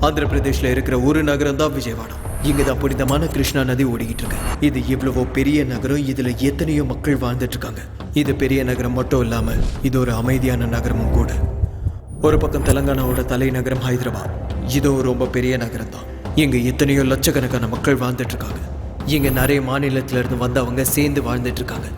ஆந்திர பிரதேஷ்ல இருக்கிற ஒரு நகரம் தான் விஜயவாடா. இங்கதான் புனிதமான கிருஷ்ணா நதி ஓடிக்கிட்டு இருக்கு. இது இவ்வளவோ பெரிய நகரம், இதுல எத்தனையோ மக்கள் வாழ்ந்துட்டு இருக்காங்க. இது பெரிய நகரம் மட்டும் இல்லாம இது ஒரு அமைதியான நகரமும் கூட. ஒரு பக்கம் தெலங்கானாவோட தலைநகரம் ஹைதராபாத். இதுவும் ரொம்ப பெரிய நகரம் தான். இங்க எத்தனையோ லட்சக்கணக்கான மக்கள் வாழ்ந்துட்டு இருக்காங்க. இங்க நிறைய மாநிலத்தில இருந்து வந்தவங்க சேர்ந்து வாழ்ந்துட்டு இருக்காங்க.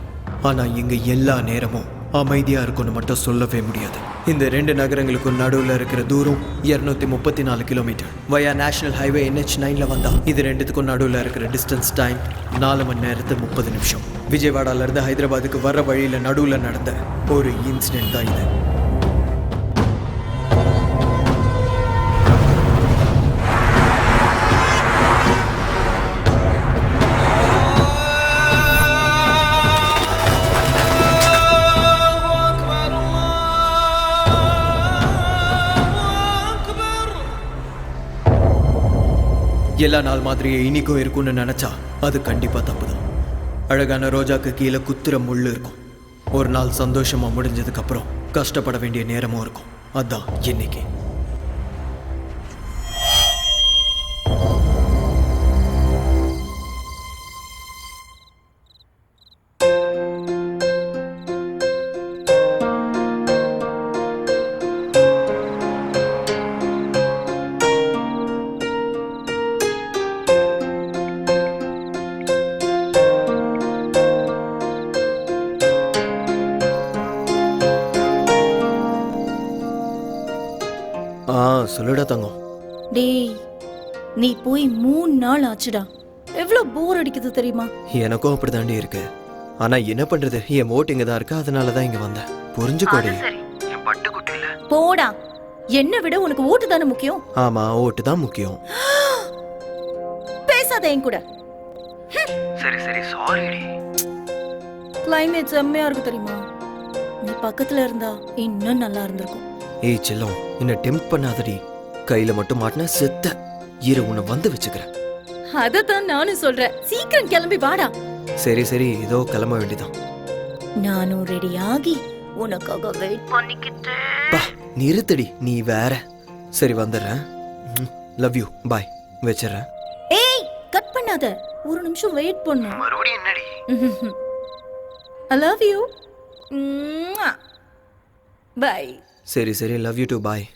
ஆனா இங்க எல்லா நேரமும் அமைதியா இருக்கும்னு மட்டும் சொல்லவே முடியாது. இந்த ரெண்டு நகரங்களுக்கும் நடுவில் இருக்கிற தூரம் 234 கிலோமீட்டர். வயா நேஷனல் ஹைவே NH9ல வந்தா இது ரெண்டுத்துக்கும் நடுவில் இருக்கிற டிஸ்டன்ஸ் டைம் 4 மணி நேரத்து 30 நிமிஷம். விஜயவாடால இருந்து ஹைதராபாத்துக்கு வர்ற வழியில நடுவில் நடந்த ஒரு இன்சிடென்ட் தான் இது. எல்லா நாள் மாதிரியே இனிக்கும் இருக்கும்னு நினைச்சா அது கண்டிப்பா தப்புதான். அழகான ரோஜாக்கு கீழே குத்துற முள்ளு இருக்கும். ஒரு நாள் சந்தோஷமா முடிஞ்சதுக்கு அப்புறம் கஷ்டப்பட வேண்டிய நேரமும் இருக்கும். அதான் இன்னைக்கு. சொல்லுடா தங்கம். டேய், நீ போய் 3 நாள் ஆச்சுடா. எவ்வளவு போர் அடிக்குது தெரியுமா? எனக்கும் அப்படிதாண்டி இருக்கு. ஆனா என்ன பண்றது, என் ஓட்டு இங்க தான் இருக்கு, அதனாலதான் இங்க வந்தேன். புரிஞ்சுக்கோடி. போடா, என்ன விட உனக்கு ஓட்டு தானே முக்கியம். ஆமா, ஓட்டு தான் முக்கியம். பேசாத என் கூட. சரி சரி, சாரிடி. கிளைமேட் செம்மையா இருக்கு தெரியுமா? நீ பக்கத்துல இருந்தா இன்னும் நல்லா இருந்திருக்கும். ஏய் செல்லம், என்ன டெம்ப்ட் பண்ணாதடி. கையில மட்டும் மாட்டினா செத்த. இரு, உன்னை வந்து வச்சுக்கிறேன். அதத்தான் நானும் சொல்றேன். சீக்கிரம் கிளம்பி வாடா. சரி சரி, இதோ கிளம்ப வேண்டியதான். நானும் ரெடி ஆகி உனக்காக வெயிட் பண்ணிக்கிட்டேன். நிறுத்தடி, நீ வேற. சரி வந்துடுறேன். லவ் யூ, பாய். வச்சிடறேன். ஏய், கட் பண்ணாத. ஒரு நிமிஷம் வெயிட் பண்ணு. மறுபடியும் என்னடி? I love you. Bye. சரி சரி, லவ் யூ டு, பாய்.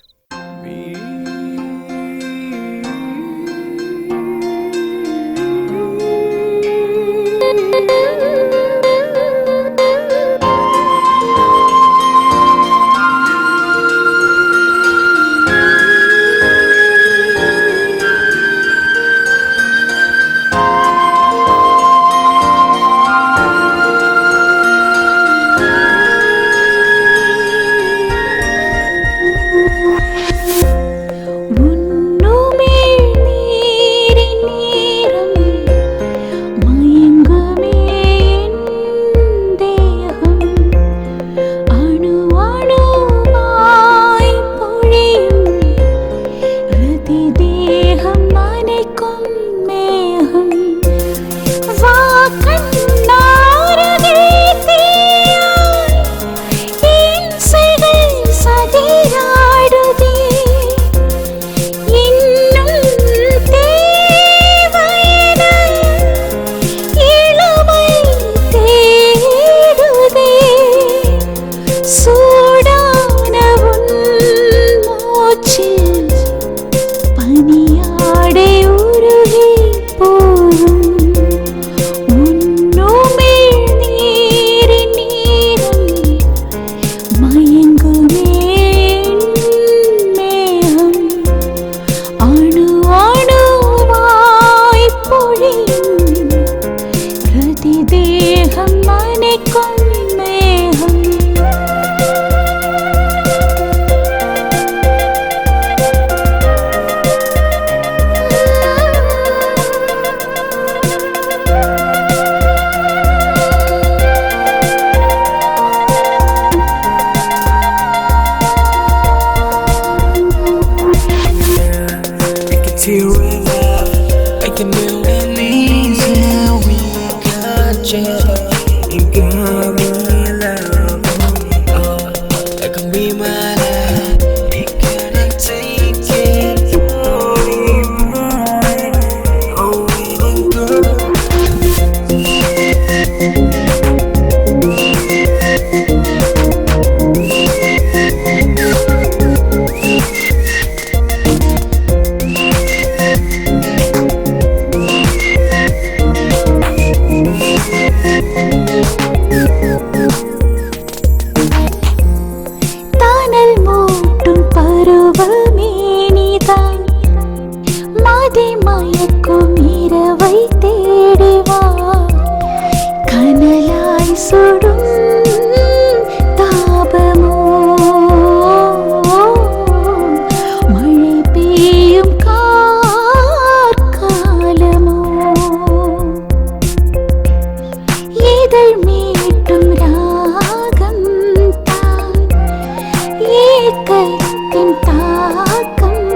ஏக்கத்தின் தாக்கம்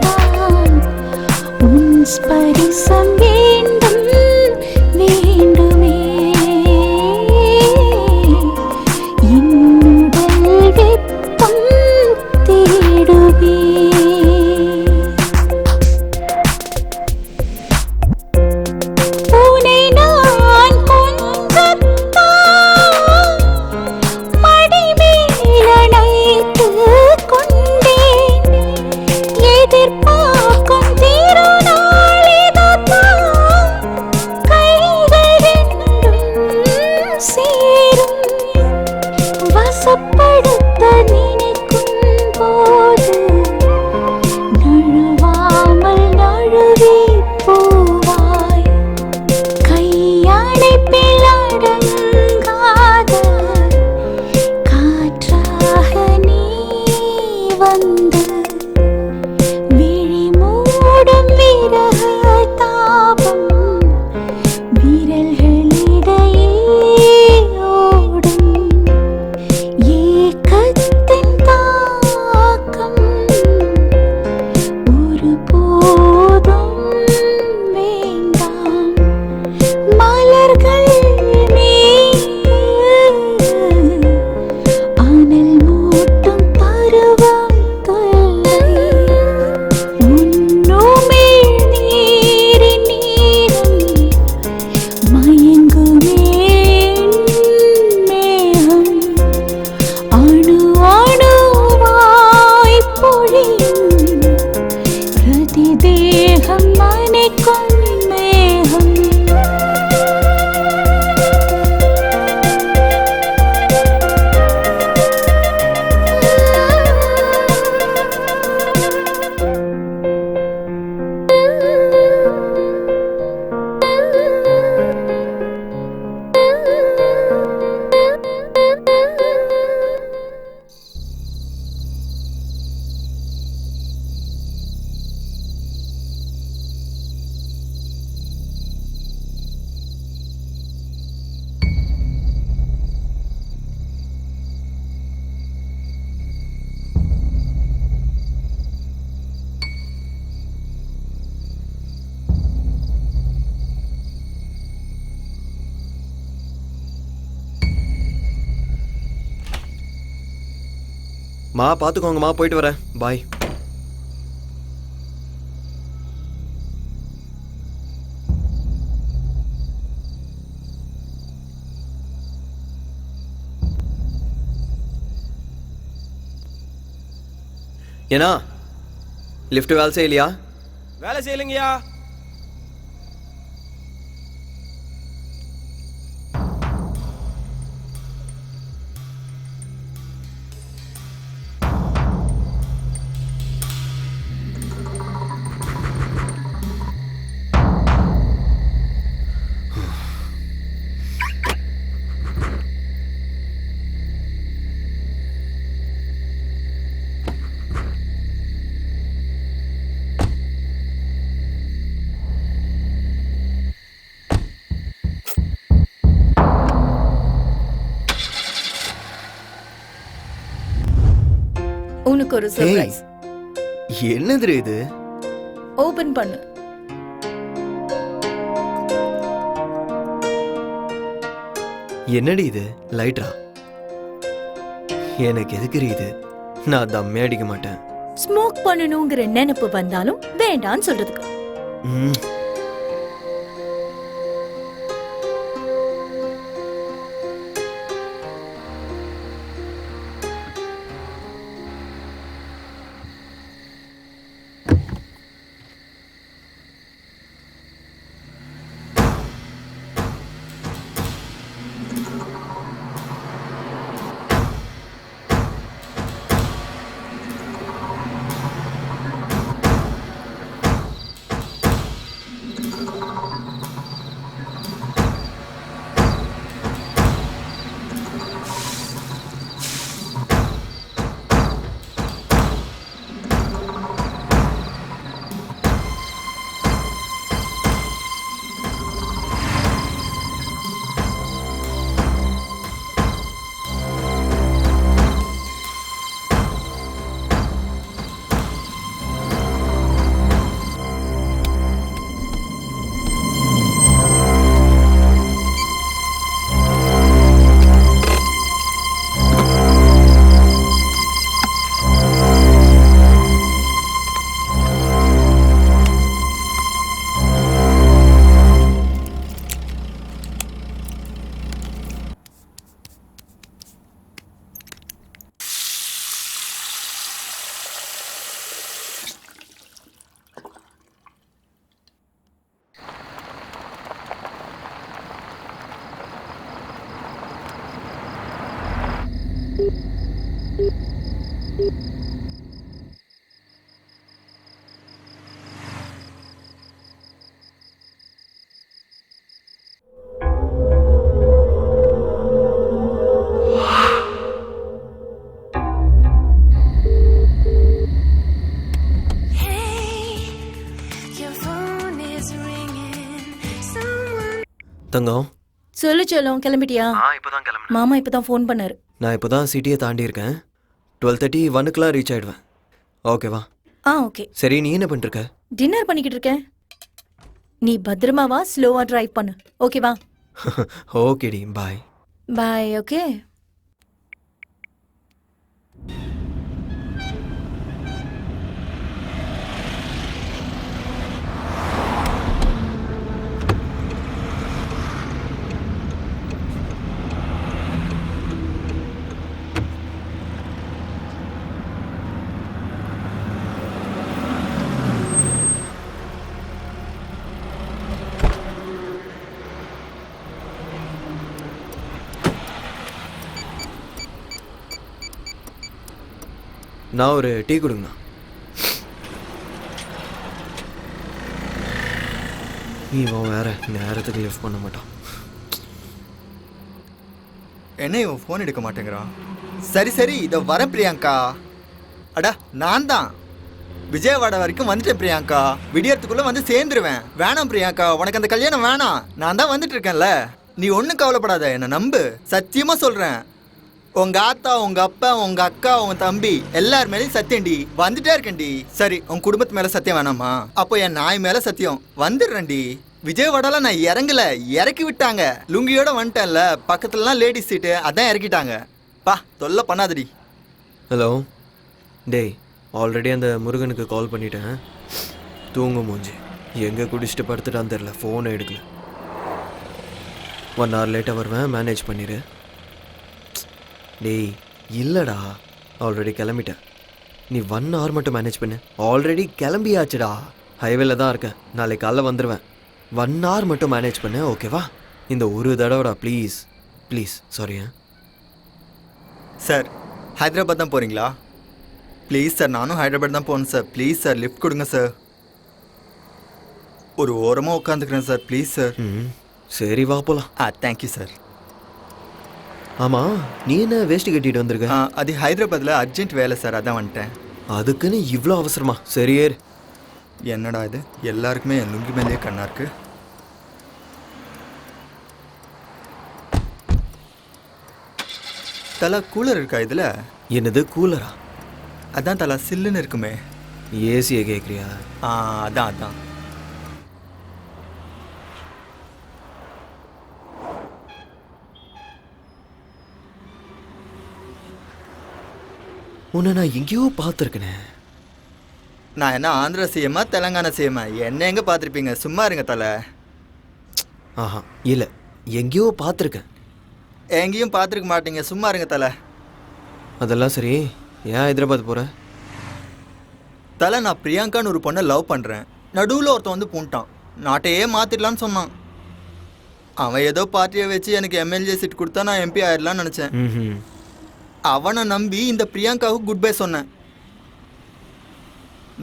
தான் உன் ஸ்பரிசம் வேண்டும் வேண்டுமே இன்னுடல் வெப்பம் தேடுவே உனை நான் கொஞ்சத்தான் மடிமேலணைத்துக் கொண்டேன் எதிர்பார்க்கும் திருநாள் இதுதான் கைகள் ரெண்டும் சேரும் வசப்படுத்த நினைக்கும் போது நழுவாமல் நழுவி போவாய் கையணைப்பில் அடங்காத காற்றாக நீ வந்து விழி மூடும் விரக தாபம் விரல்களிடையே ஓடும் ஏக்கத்தின் தாக்கம் ஒருபோதும் வேண்டாம் மலர்கள் மீது அனல் மூட்டும் பருவம் தொல்லை உன்னுமிழ் நீரின் நீரம் மயங்குமே மேகம் அணு அணுவாய் பொழியும் பிரதி தேகம் மனைக்கும் மேகம் மா பார்த்துக்கோங்கம்மா, போயிட்டு வரேன். பாய். ஏன்னா லிஃப்ட் வேலை செய்யலையா? வேலை செய்யலைங்கய்யா. உனக்கு ஒரு சர்ப்ரைஸ். என்னது இது? ஓபன் பண்ணு. என்னடி இது? லைட்டரா? எனக்கு எதுக்கு இது? நான் தம்மே அடிக்க மாட்டேன். ஸ்மோக் பண்ணணுங்கிற நினைப்பு வந்தாலும் வேண்டான்னு சொல்றதுக்கு. ம். தங்கம் சொல்லு செல்லம், கிளம்பிட்டியா? இப்போதான் கிளம்புனேன். மாமா இப்பதான் ஃபோன் பண்ணாரு. நான் இப்போ தான் சிட்டியை தாண்டி இருக்கேன். 12:30 1க்குலாம் ரீச் ஆயிடுவேன். ஓகேவா? ஓகே. சரி, நீ என்ன பண்ணிருக்க? டின்னர் பண்ணிக்கிட்டு இருக்கேன். நீ பத்திரமாவா, ஸ்லோவா டிரைவ் பண்ணு. ஓகேவா? ஓகேடி, பாய். பாய். ஓகே. நான் ஒரு டீ கொடுங்கண்ணா. இவன் வேற நேரத்துக்கு லிஃப்ட் பண்ண மாட்டான். என்ன இவன் ஃபோன் எடுக்க மாட்டேங்கிறான்? சரி இதை வர பிரியாங்கா. அடா நான் தான் விஜயவாடா வரைக்கும் வந்துட்டேன் பிரியாங்கா. விடியறதுக்குள்ள வந்து சேர்ந்துருவேன். வேணாம் பிரியாங்கா, உனக்கு அந்த கல்யாணம் வேணாம். நான் தான் வந்துட்டு இருக்கேன்ல, நீ ஒன்றும் கவலைப்படாத, என்னை நம்பு. சத்தியமா சொல்றேன், உங்க ஆத்தா, உங்க அப்பா, உங்க அக்கா, உங்க தம்பி எல்லார் மேலேயும் சத்தியம்டி. வந்துட்டே இருக்கேன்டி. சரி, உங்க குடும்பத்து மேல சத்தியம் வேணாமா? அப்போ என் நாய் மேல சத்தியம். வந்துடுறேன்டி. விஜயவாடால நான் இறங்கல, இறக்கி விட்டாங்க. லுங்கியோட வந்துட்டேன்ல, பக்கத்துலலாம் லேடிஸ் சீட்டு, அதான் இறக்கிட்டாங்க. பா தொல்லை பண்ணாதடி. ஹலோ டேய், ஆல்ரெடி அந்த முருகனுக்கு கால் பண்ணிட்டேன். தூங்க மூஞ்சி எங்கே குடிச்சிட்டு படுத்துட்டான்னு தெரில, ஃபோனை எடுக்கல. 1 hour லேட்டாக வருவேன், மேனேஜ் பண்ணிடு. டேய் இல்லைடா, ஆல்ரெடி கிளம்பிட்டேன். நீ 1 hour மட்டும் மேனேஜ் பண்ணு. ஆல்ரெடி கிளம்பியாச்சுடா, ஹைவேல தான் இருக்கேன். நாளைக்கு காலைல வந்துடுவேன். 1 hour மட்டும் மேனேஜ் பண்ணு, ஓகேவா? இந்த ஒரு தடவைடா, please please. Sorry. Sir, Hyderabad தான் போகிறீங்களா? ப்ளீஸ் சார், நானும் ஹைதராபாத் தான் போகணும் சார். ப்ளீஸ் சார், லிஃப்ட் கொடுங்க சார். ஒரு ஓரமாக உட்காந்துக்கிறேன் சார், ப்ளீஸ் சார். சரி வா போகலாம். Thank you sir. ஆமாம், நீ என்ன வேஷ்டி கட்டிட்டு வந்திருக்க? அது ஹைதராபாத்தில் அர்ஜென்ட் வேலை சார், அதான் வந்துட்டேன். அதுக்குன்னு இவ்வளோ அவசரமா? சரி ஏறு. என்னடா இது, எல்லாருக்குமே என் லுங்கி மேலேயே கண்ணா இருக்கு. தலா கூலர் இருக்கா இதில்? என்னது கூலரா? அதான் தலா சில்லுன்னு இருக்குமே. ஏசியை கேட்குறியா? அதான். உன்னை நான் எங்கேயோ பார்த்துருக்கேனே. நான் என்ன ஆந்திரா சிஎம்மா தெலங்கானா சிஎம்மா? என்ன எங்கே பார்த்துருப்பீங்க, சும்மா இருங்க தலை. ஆஹா இல்லை, எங்கேயோ பார்த்துருக்கேன். எங்கேயும் பார்த்துருக்க மாட்டீங்க, சும்மா இருங்க தலை. அதெல்லாம் சரி, ஏன் ஹைதராபாத் போகிற? தலை, நான் பிரியாங்கான்னு ஒரு பொண்ணை லவ் பண்ணுறேன். நடுவில் ஒருத்தன் வந்து பூண்டான், நாட்டையே மாற்றிடலான்னு சொன்னான். அவன் ஏதோ பார்ட்டியை வச்சு எனக்கு எம்எல்ஏ சீட் கொடுத்தா நான் எம்பி ஆயிடலான்னு நினச்சேன். அவனை நம்பி இந்த பிரியாங்காவுக்கு குட் பை சொன்னேன்.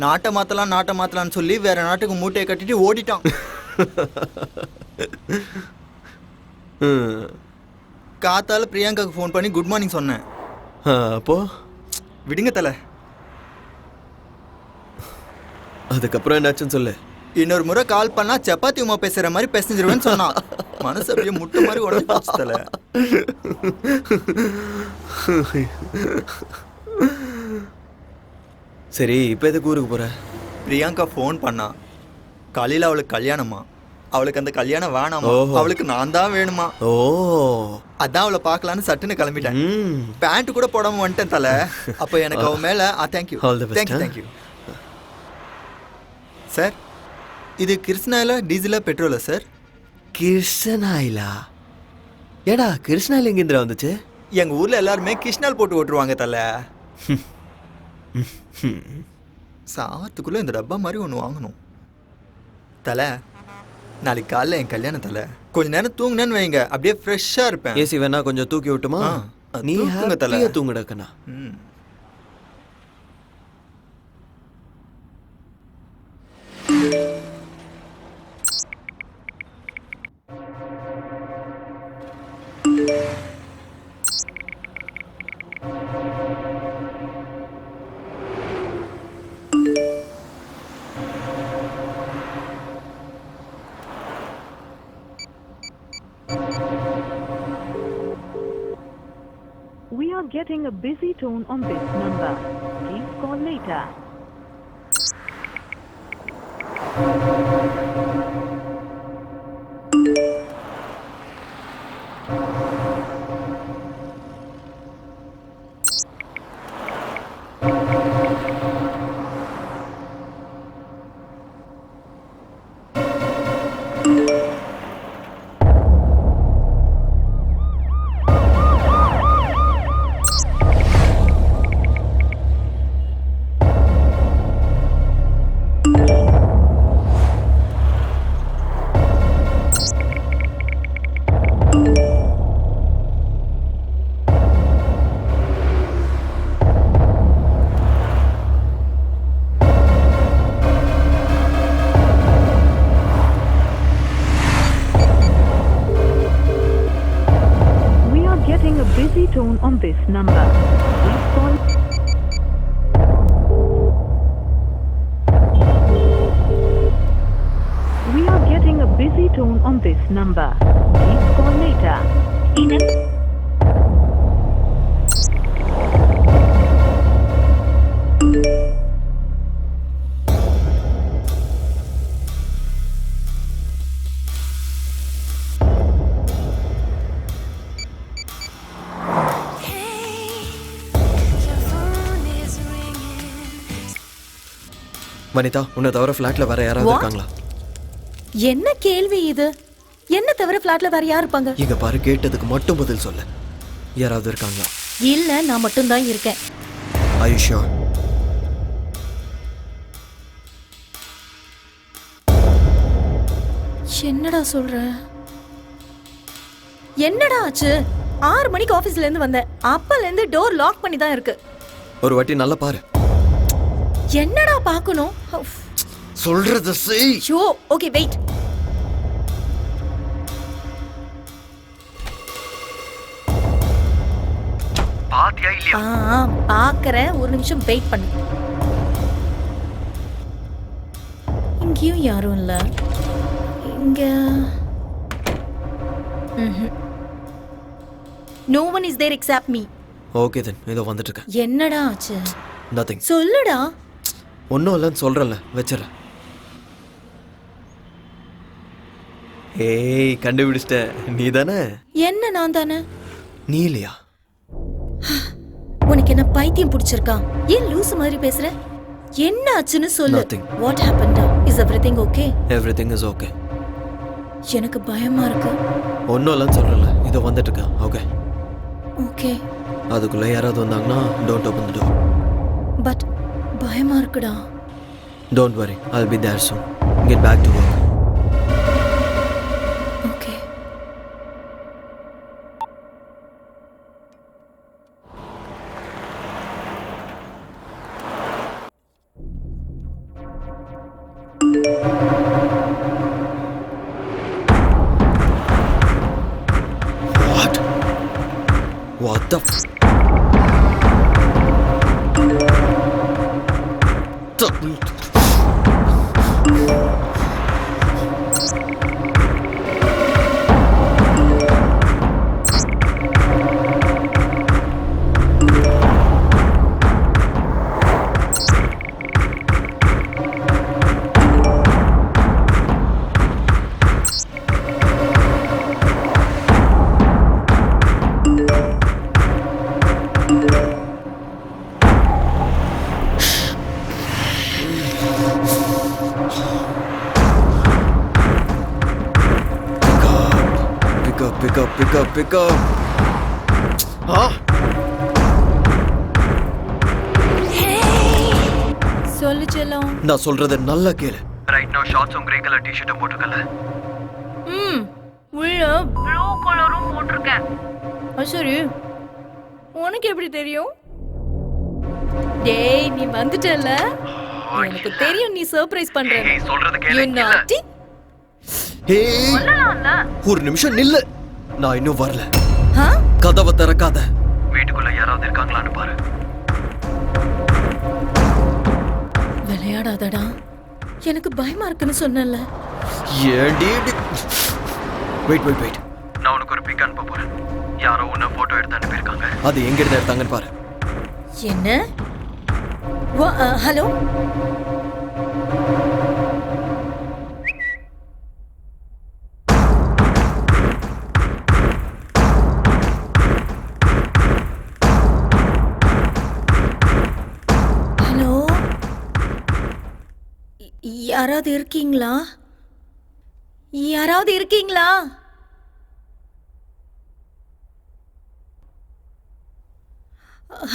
நாட்டை மாற்றலான்னு சொல்லி வேற நாட்டுக்கு மூட்டையை கட்டிட்டு ஓடிட்டான். காத்தால பிரியாங்காவுக்கு ஃபோன் பண்ணி குட் மார்னிங் சொன்னேன். அப்போ விடுங்க தலை. அதுக்கப்புறம் என்னாச்சுன்னு சொல்லு. இன்னொரு முறை கால் பண்ணா சப்பாத்தி உமா பேசுற மாதிரி பேசிஞ்சிருவேன்னு சொன்னான். மனசு அப்படியே முட்டு மாதிரி உடஞ்சி போச்சு தலை. சரி, இப்போ எதுக்கு ஊருக்கு போற? பிரியாங்கா ஃபோன் பண்ணா. காலையில் அவளுக்கு கல்யாணமா. அவளுக்கு அந்த கல்யாணம் வேணாமா, அவளுக்கு நான் தான் வேணுமா. ஓ, அதான் அவளை பார்க்கலான்னு சட்டுன்னு கிளம்பிட்டேன். பேண்ட் கூட போடாம வந்துட்டேன் தலை. அப்போ எனக்கு அவன் மேலே தேங்க்யூ. சார், இது கிருஷ்ணாயிலா டீசலா பெட்ரோலா சார்? கிருஷ்ணாயிலா? ஏடா கிருஷ்ணாயில் எங்கேந்திரா வந்துச்சு? எங்கள் ஊரில் எல்லாருமே கிருஷ்ணால் போட்டு ஓட்டுருவாங்க தலை. சாவத்துக்குள்ளே இந்த டப்பா மாதிரி ஒன்று வாங்கணும் தலை. நாளைக்கு காலைல என் கல்யாணம் தலை. கொஞ்ச நேரம் தூங்குனேன்னு வைங்க, அப்படியே ஃப்ரெஷ்ஷாக இருப்பேன். ஏசி வேணா கொஞ்சம் தூக்கி விட்டுமா? நீ தலை தூங்குடக்கண்ணா. getting a busy tone on this number. Please call later. Busy tone on this number. Please call. We are getting a busy tone on this number. Please call later. Vanitha, உன்னை தவிர ஃப்ளாட்ல வேற யாராவது What? இருக்காங்களா? என்ன கேள்வி இது? என்ன தவிர ஃபிளாட்ல வேற யார் இருப்பாங்க? இங்க பாரு, கேட்டதுக்கு மட்டும் பதில் சொல்லு. யாராவது இருக்காங்களா? இல்ல, நான் மட்டும் தான் இருக்கேன். Are you sure? என்னடா சொல்ற? என்னடா ஆச்சு? 6 மணிக்கு ஆபீஸ்ல இருந்து வந்தேன். அப்பல இருந்து டோர் லாக் பண்ணி தான் இருக்கு. ஒரு வாட்டி நல்லா பாரு. என்னடா பார்க்கணும்? சொல்றது செய். Show, okay wait. பாத்தியா இல்லையா? பார்க்கறேன், ஒரு நிமிஷம் வெயிட் பண்ணு. இங்கேயும் யாரும் இல்ல. இங்க No one is there except me. Okay then, இதோ வந்துட்டு இருக்கேன். என்னடா ஆச்சு? Nothing. சொல்லுடா. ஒன்றும் இல்லைன்னு சொல்கிறேன்ல, வச்சிடறேன். ஏய், கண்டுபிடிச்சிட்ட. நீ தானே? என்ன நான் தானே? நீ இல்லையா? உனக்கு என்ன பைத்தியம் பிடிச்சிருக்கா? ஏன் லூசு மாதிரி பேசுற? என்ன ஆச்சுன்னு சொல்லு. Nothing. What happened? Is everything okay? Everything is okay. எனக்கு பயமா இருக்கு. ஒன்றும் இல்லைன்னு சொல்கிறேன்ல, இதோ வந்துட்டு இருக்கேன். ஓகே. ஓகே. அதுக்குள்ளே யாராவது வந்தாங்கன்னா don't open the door. But பயமா இருக்குடா. Don't worry, I'll be there soon. Get back to work. Okay. What? What the f... Pick up. சொல்லு செல்லம். நான் சொல்றத நல்லா கேளு. Right now ஷார்ட்ஸும் grey colour டி-ஷர்ட்டும் போட்டுக்கல. உள்ள ப்ளூ கலரும் போட்டிருக்கேன். சரி, உனக்கு எப்படி தெரியும்? டேய், நீ வந்துட்டல. எனக்கு தெரியும் நீ சர்ப்ரைஸ் பண்ற. ஏய், சொல்றத கேளு. You naughty. ஏய், ஒரு நிமிஷம் நில்லு. நான் இன்னும் வரல. கதவை திறக்காத. வீட்டுக்குள்ள யாராவது இருக்காங்களான்னு பாரு. விளையாடாதடா. எனக்கு பயமா இருக்குன்னு சொன்னல. ஏண்டி? வெயிட். நான் உனக்கு ஒரு பிக் அனுப்ப போறேன். யாரோ உன்னை போட்டோ எடுத்து அனுப்பியிருக்காங்க. அது எங்க இருந்து எடுத்தாங்கன்னு பாரு. என்ன? ஹலோ, ஹலோ, யாராவது இருக்கீங்களா? யாராவது இருக்கீங்களா?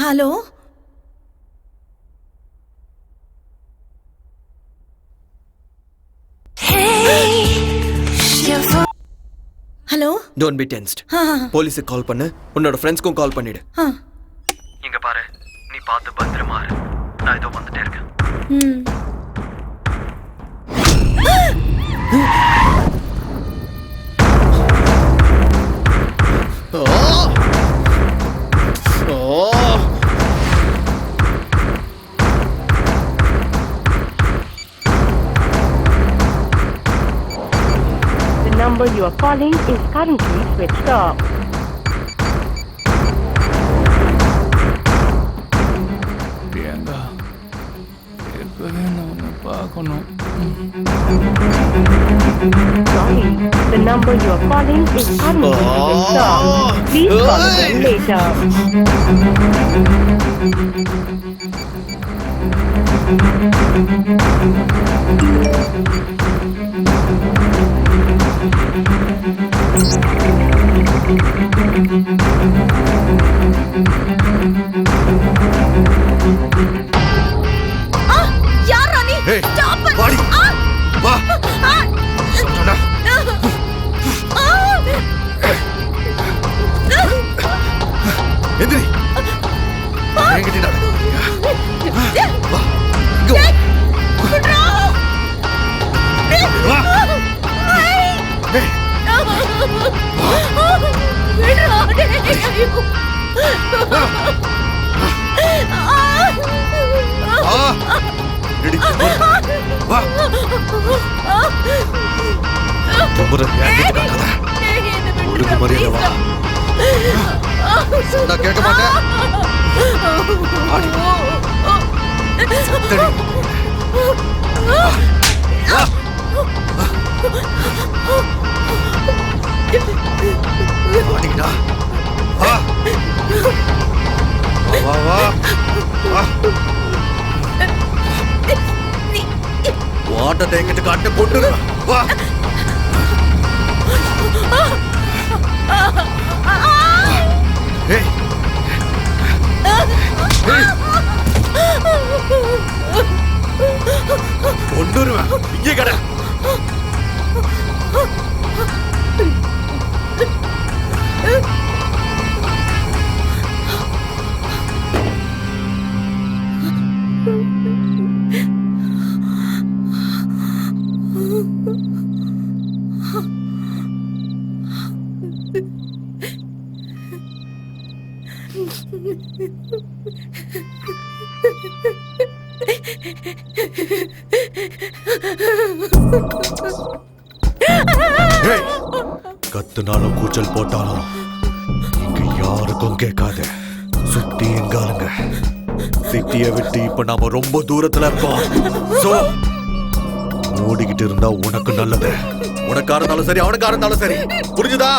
Hello, hello. Don't be tensed. போலீஸுக்கு கால் பண்ணு, உன்னோட ஃப்ரெண்ட்ஸ்க்கும் கால் பண்ணிடு. இங்க பாரு, நீ பார்த்து பத்திரமா இரு. நான் இதோ வந்துட்டே இருக்கேன். The number you are calling is currently switched off. Priyanka, எப்பவே நான் உன்னை பார்க்கணும். Sorry, the number you are calling is currently switched off. Please call again later. யாரா நீ? Stop it. வா. எந்திரி. என்கிட்ட நட. வா. இங்க வா. வா. ஏய். ரெடி. வா. தும்புற என்கிட்ட நட. ஒழுங்கு மரியாதை வா. நான் கேட்க மாட்டேன். ஆடி. சத்தடி. வா. ஆடிடா. வா. வா வா வா. வாட்டத்தை எங்கிட்ட காட்டு போட்டு வா. ஏய். கொண்டுருவேன். இங்கே கடை. கத்துனாலும் கூச்சல் போட்டாலும் இங்க யாருக்கும் கேட்காது. சுத்தி எங்காலுங்க. சிட்டியை விட்டு இப்ப நாம ரொம்ப தூரத்துல இருக்கோம். சோ ஓடிக்கிட்டு இருந்தா உனக்கு நல்லது. உனக்கா இருந்தாலும் சரி, அவனுக்கா இருந்தாலும் சரி. புரிஞ்சுதா?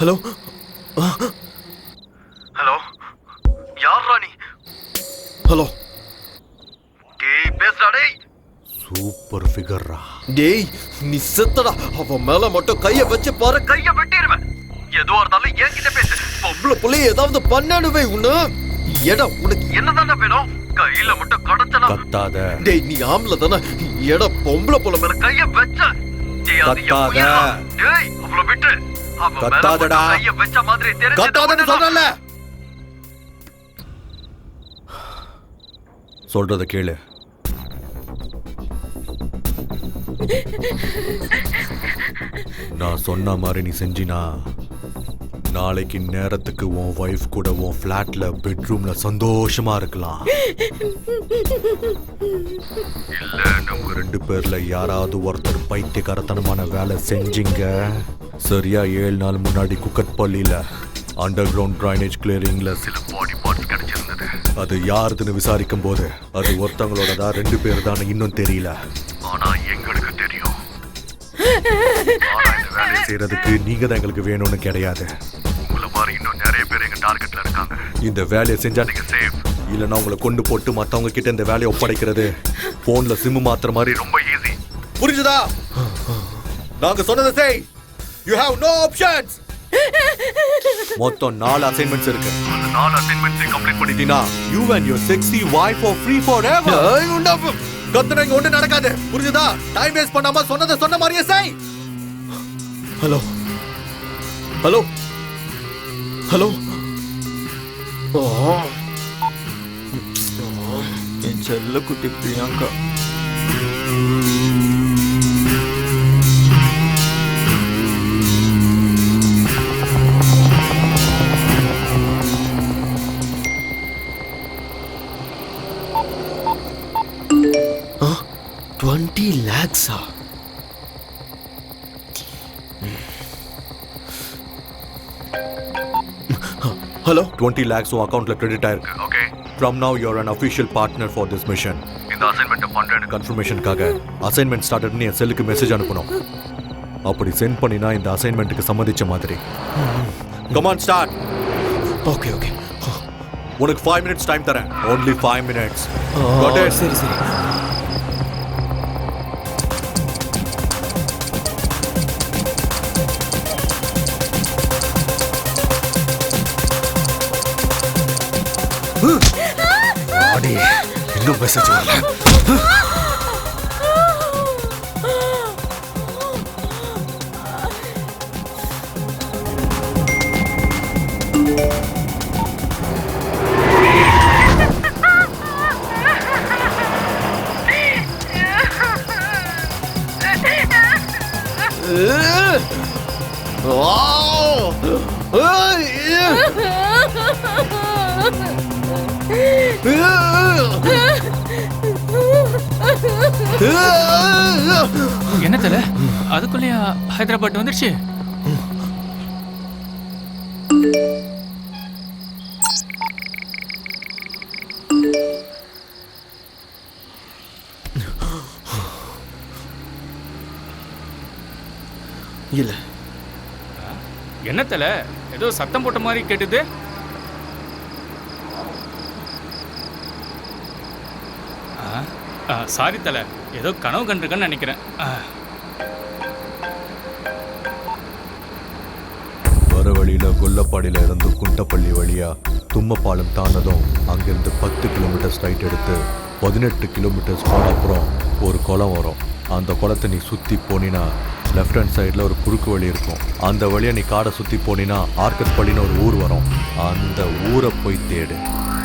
ஹலோ ஹலோ, யார் ராணி? ஹலோ. டேய் பேசுடா டேய். சூப்பர் ஃபிகர்ரா. டேய் நீ செத்தடா. அவன் மேல மட்டும் கைய வச்சு பாரு, கைய வெட்டிடுவேன். எதுவா இருந்தாலும் என்கிட்ட பேசு. பொம்பளை புள்ளை ஏதாவது பண்ணணுவே உன்ன. எடா உனக்கு என்னதானே வேணும்? கையில மட்டும் கடத்தலாம். கத்தாத. டேய் நீ ஆம்பளை தானே. எடா பொம்பளை புள்ள மேல கைய வச்ச. டேய் அது டேய் அவள விட்டு. கத்தாதடா. கத்தாதன்னு சொல்றல. சொல்றத கேளு. நான் சொன்ன மாதிரி நீ செஞ்சினா நாளைக்கு நேரத்துக்கு உன் வைஃப் கூட உன் ஃபிளாட்ல பெட்ரூம்ல சந்தோஷமா இருக்கலாம். இல்ல நம்ம 2 பேர்ல யாராவது ஒருத்தர் பைத்தியக்காரத்தனமான வேலை செஞ்சீங்க. சரியா 7 நாள் முன்னாடி குக்கட்பள்ளியில அண்டர் கிரவுண்ட் ட்ரைனேஜ் கிளியரிங்ல சில பாடி பார்ட்ஸ் கிடைச்சிருந்தது. அது யாருதுன்னு விசாரிக்கும் போது அது ஒருத்தவங்களோடதா 2 பேர் தான் இன்னும் தெரியல. ஆனா எங்களுக்கு தெரியும். வேலையை செய்யறதுக்கு நீங்க தான் எங்களுக்கு வேணும்னு கிடையாது. உங்களை மாதிரி இன்னும் நிறைய பேர் எங்க டார்கெட்ல இருக்காங்க. இந்த வேலையை செஞ்சா நீங்க சேஃப். இல்லைன்னா உங்களை கொண்டு போட்டு மத்தவங்க கிட்ட இந்த வேலையை ஒப்படைக்கிறது போன்ல சிம் மாத்துற மாதிரி ரொம்ப ஈஸி. புரிஞ்சுதா? நாங்க சொன்னதை செய். You have no options. மொத்தம் 4 அசைன்மெண்ட்ஸ் இருக்கு. அந்த 4 அசைன்மெண்ட்ஸ் கம்ப்ளீட் பண்ணிட்டீனா you and your sexy wife are free forever. கத்துனா இங்க ஒண்ணு நடக்காது. புரிஞ்சுதா? டைம் வேஸ்ட் பண்ணாம சொன்னதை சொன்ன மாதிரியே செய். Hello hello hello. என் செல்ல குட்டி பிரியங்கா. $20 lakhs. Hello? 20 lakhs உன் அக்கவுண்ட்ல கிரெடிட் ஆயிருக்கு. Okay. From now you're an official partner for this mission. இந்த அசைன்மென்ட் பண்றேன் கன்ஃபர்மேஷனுக்காக அசைன்மென்ட் ஸ்டார்டட்னு என் செல்லுக்கு மெசேஜ் அனுப்பணும். அப்படி சென்ட் பண்ணினா இந்த அசைன்மென்ட்டுக்கு சம்மதிச்ச மாதிரி. Come on start. Okay okay. உனக்கு 5 minutes டைம் தரேன். Only 5 minutes. Got it? சரி சரி. இன்னும் மெசேஜ் வரல. என்ன தல அதுக்குள்ளேயா ஹைதராபாத் வந்துருச்சு? இல்ல. என்ன தல ஏதோ சத்தம் போட்ட மாதிரி கேட்டுது. சாரி தல ஏதோ கனவு கண்டிருக்கேன்னு நினைக்கிறேன். வர வழியில கொல்லப்பாடியில இருந்து குண்டப்பள்ளி வழியா தும்மப்பாலம் தாண்டதும் அங்கிருந்து 10 கிலோமீட்டர் ஸ்ட்ரைட் எடுத்து 18 கிலோமீட்டர்ஸ் போன அப்புறம் ஒரு குளம் வரும். அந்த குளத்தை நீ சுற்றி போனினா லெஃப்ட் ஹேண்ட் சைடில் ஒரு குறுக்கு வழி இருக்கும். அந்த வழியை நீ காடை சுற்றி போனினா ஆர்கட்பள்ளின்னு ஒரு ஊர் வரும். அந்த ஊரை போய் தேடு.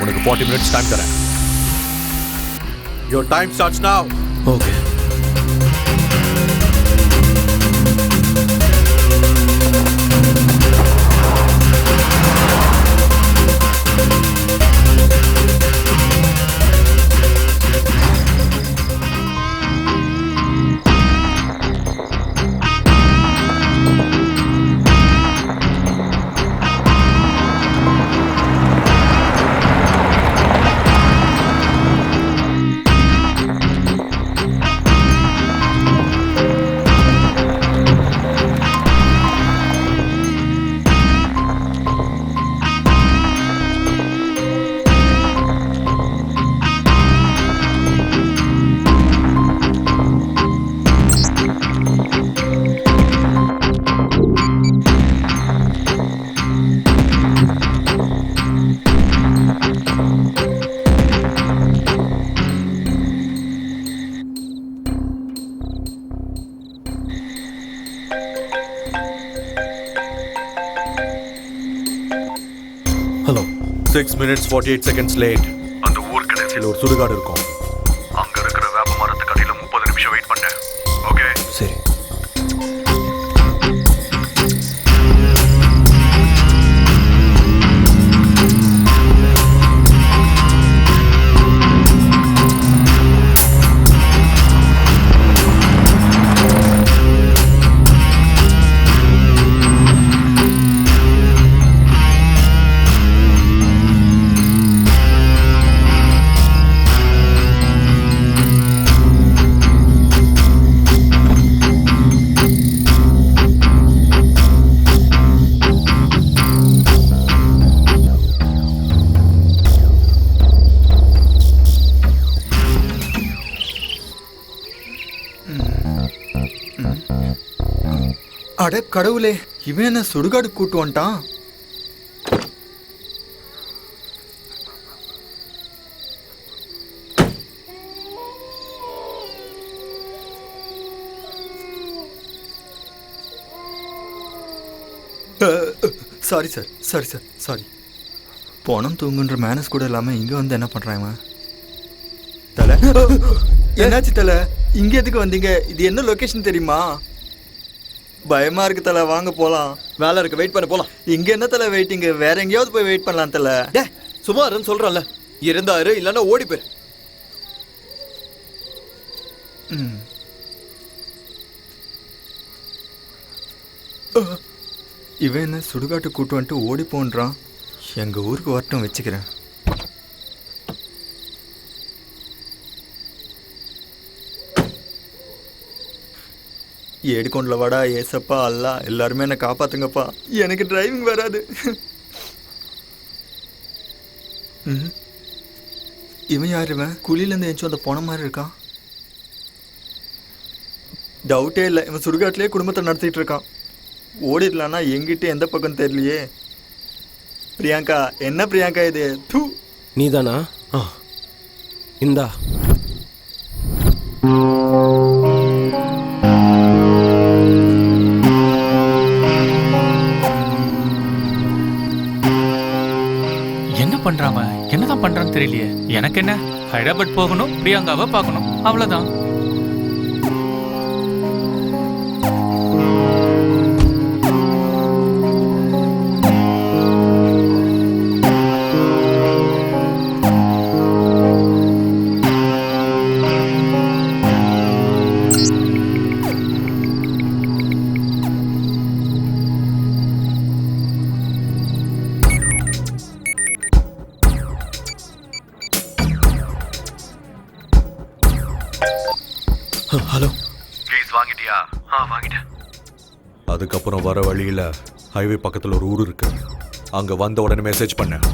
உனக்கு 40 minutes டைம் தரேன். Your time starts now. Okay. 6 minutes 48 seconds late. அந்த ஊர் கடைசியில் ஒரு சுடுகாடு இருக்கும். அங்க இருக்கிற வேப்ப மரத்துக்கு அடியில 30 நிமிஷம் வெயிட் பண்ணேன். ஓகே சரி. அட கடவுளே, இவன் என்ன சுடுகாடு கூட்டு வந்துட்டான்? Sorry sir, sorry sir, sorry. போனம் தூங்குன்ற மேனஸ் கூட இல்லாமல் இங்கே வந்து என்ன பண்ணுறாங்க? தலை என்னாச்சு தலை? இங்கே எதுக்கு வந்தீங்க? இது என்ன லொக்கேஷன் தெரியுமா? பயமா இருக்கு தலை, வாங்க போலாம். வேலை இருக்கு, வெயிட் பண்ண போலாம். இங்க என்ன தலை வெயிட்டிங்க? வேற எங்கேயாவது போய் வெயிட் பண்ணலாம் தலை. டே சும்மா இருன்னு சொல்றேன்ல. இருந்தாரு இல்லைன்னா ஓடி போயிரு. இவன் என்ன சுடுகாட்டு கூட்டு வந்துட்டு ஓடி போன்றான். எங்க ஊருக்கு வரட்டும், வச்சுக்கிறேன். ஏடுகொண்டல வாடா ஏசப்பா அல்லா, எல்லாருமே என்னை காப்பாத்துங்கப்பா. எனக்கு டிரைவிங் வராது. இவன் யார்? இவன் குழியிலேருந்து எஞ்சும் அந்த போன மாதிரி இருக்கான். டவுட்டே இல்லை, இவன் சுடுகாட்டிலே குடும்பத்தை நடத்திட்டு இருக்கான். ஓடிடலான்னா எங்கிட்ட எந்த பக்கம் தெரியலையே. பிரியங்கா, என்ன பிரியங்கா இது? தூ, நீதானா? இந்தா. என்ன பண்றாம என்னதான் பண்றான்னு தெரியலையே. எனக்கு என்ன, ஹைதராபாத் போகணும், பிரியங்காவை பார்க்கணும், அவ்வளவுதான். ஹலோ, ப்ளீஸ் வாங்கிட்டியா? வாங்கிட்டேன். அதுக்கப்புறம் வர வழியில் ஹைவே பக்கத்தில் ஒரு ஊர் இருக்கு. அங்கே வந்த உடனே மெசேஜ் பண்ணேன்.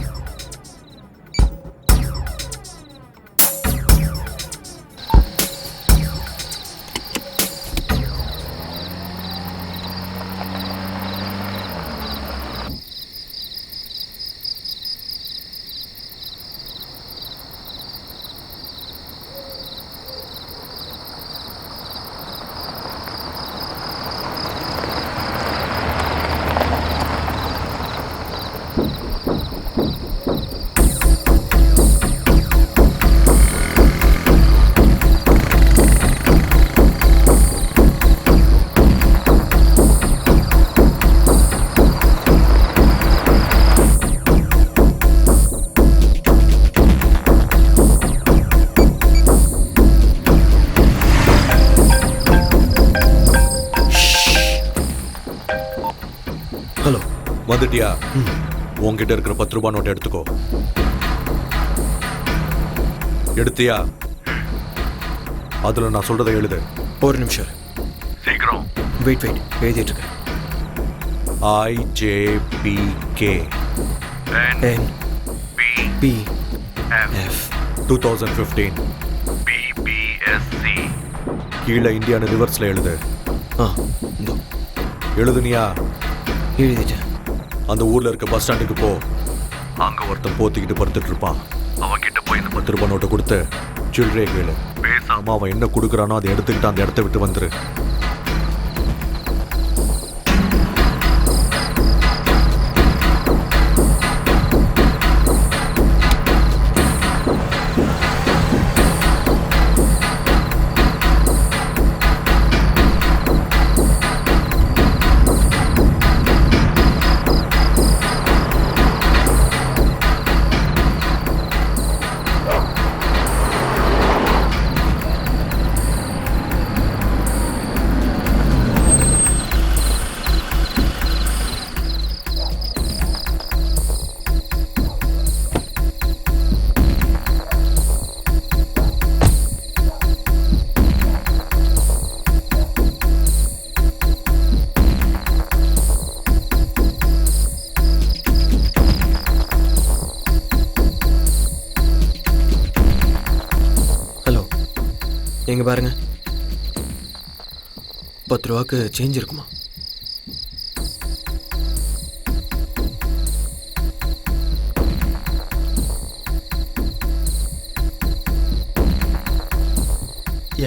ஹலோ, வந்துட்டியா? உங்ககிட்ட இருக்கிற 10 ரூபாய் நோட்டை எடுத்துக்கோ. எடுத்தியா? அதில் நான் சொல்றதை எழுது. ஒரு நிமிஷம் சீக்கிரம். வெயிட் எழுதிட்டு இருக்கேன். IJPK NPF 2015 BBSC. கீழே இந்தியான்னு ரிவர்ஸில் எழுது. இதோ எழுதுனியா? எழுதிட்டேன். அந்த ஊர்ல இருக்க பஸ் ஸ்டாண்டுக்கு போ. அங்க ஒருத்தன் போத்திக்கிட்டு படுத்துட்டு இருப்பான். அவன் கிட்ட போய் இந்த 10 ரூபாய் நோட்டை கொடுத்து சில்லறையை கேளு. பேசாம அவன் என்ன கொடுக்குறானோ அதை எடுத்துக்கிட்டு அந்த இடத்த விட்டு வந்துரு. எங்க பாருங்க, 10 ரூபாய்க்கு சேஞ்ச் இருக்குமா?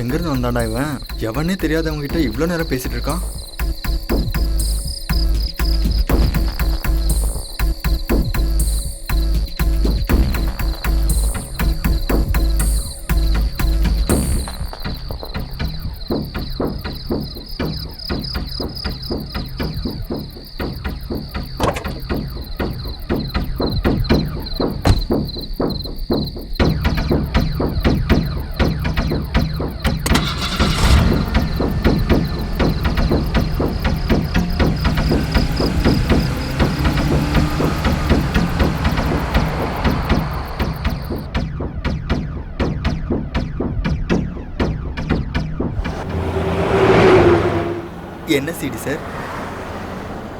எங்கேருந்து வந்தாண்டா இவன்? எவனே தெரியாதவங்க கிட்ட இவ்வளோ நேரம் பேசிட்டு இருக்கான். என்ன சிடி சார்?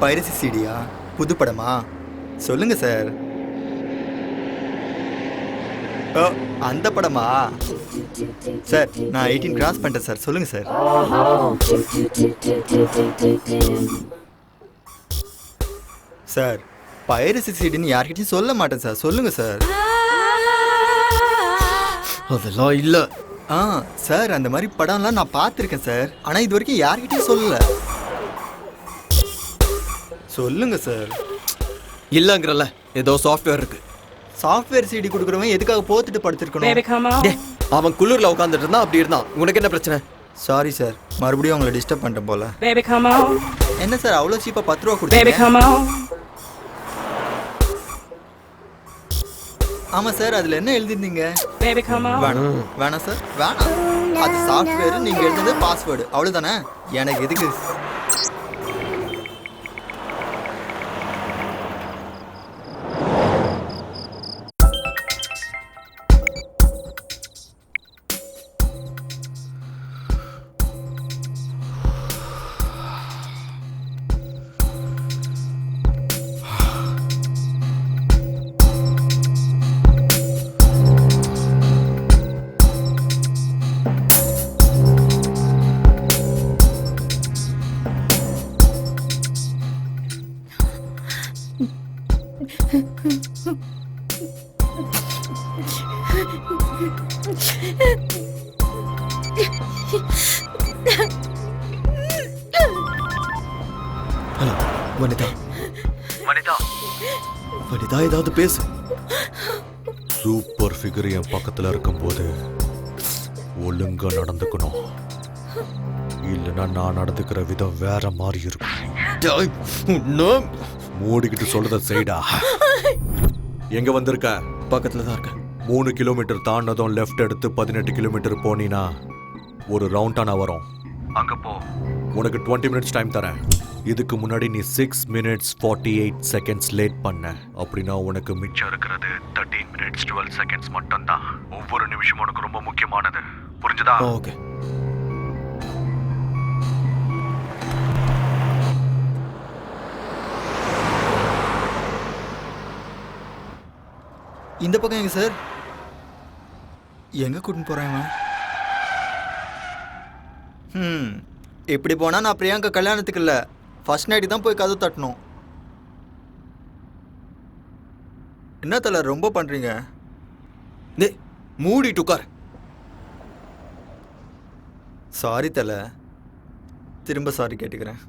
பைரசி சிடியா? புது படமா? சொல்லுங்க சார். ஓ, அந்த படமா? சார் நான் 18 கிராஸ் பண்ணிட்டேன் சார். சொல்லுங்க சார். சார் பைரசி சிடின்னு யார்கிட்டயும் சொல்ல மாட்டேன் சார். சொல்லுங்க சார். அதெல்லாம் இல்ல. சார் அந்த மாதிரி படம்லாம் நான் பார்த்துருக்கேன் சார். ஆனால் இது வரைக்கும் யார்கிட்டயும் சொல்லல. சொல்லுங்க சார். இல்லங்கிறல்ல, ஏதோ சாஃப்ட்வேர் இருக்கு. சாஃப்ட்வேர் சிடி கொடுக்குறவன் எதுக்காக போத்துட்டு படுத்திருக்கணும்? அவன் குளிர்ல உட்காந்துட்டு இருந்தா அப்படி இருந்தான். உனக்கு என்ன பிரச்சனை? சாரி சார், மறுபடியும் அவங்கள டிஸ்டர்ப் பண்ணிட்டேன் போல. என்ன சார் அவ்வளோ சீப்பாக 10 ரூபா கொடுத்தீங்க? ஆமாம் சார், அதில் என்ன எழுதிருந்தீங்க? வேணாம் வேணாம் சார், வேணாம். அது சாஃப்ட்வேர், நீங்கள் எழுதுனது பாஸ்வேர்டு, அவ்வளோதானே. எனக்கு எதுக்கு? ஹலோ வனிதா. வனிதா ஏதாவது பேசு. சூப்பர் ஃபிகர் என் பக்கத்தில் இருக்கும்போது ஒழுங்கா நடந்துக்கணும். இல்லைன்னா நான் நடந்துக்கிற விதம் வேற மாதிரி இருக்கும். மூடிக்கிட்டு சொல்றத செய்டா. எங்க வந்திருக்க? பக்கத்துல தான் இருக்க. 3 கிலோமீட்டர் தாண்டதும் லெஃப்ட் எடுத்து 18 கிலோமீட்டர் போனீங்கன்னா ஒரு ரவுண்டானா வரும். அங்க போ. உனக்கு 20 மினிட்ஸ் டைம் தரேன். இதுக்கு முன்னாடி நீ 6 minutes 48 seconds லேட் பண்ண. அப்படின்னா உனக்கு மிச்சம் இருக்கிறது 13 minutes 12 seconds மட்டும்தான். ஒவ்வொரு நிமிஷமும் உனக்கு ரொம்ப முக்கியமானது. புரிஞ்சுதா? ஓகே. இந்த பக்கம் எங்க சார்? எங்க கூட்டின்னு போறேன்? இப்படி போனா நான் பிரியங்கா கல்யாணத்துக்கு இல்லை, ஃபர்ஸ்ட் நைட்டு தான் போய் கதவு தட்டணும். என்ன தல ரொம்ப பண்றீங்க? மூடிட்டு உட்கார். சாரி தல, திரும்ப சாரி கேட்டுக்கிறேன்.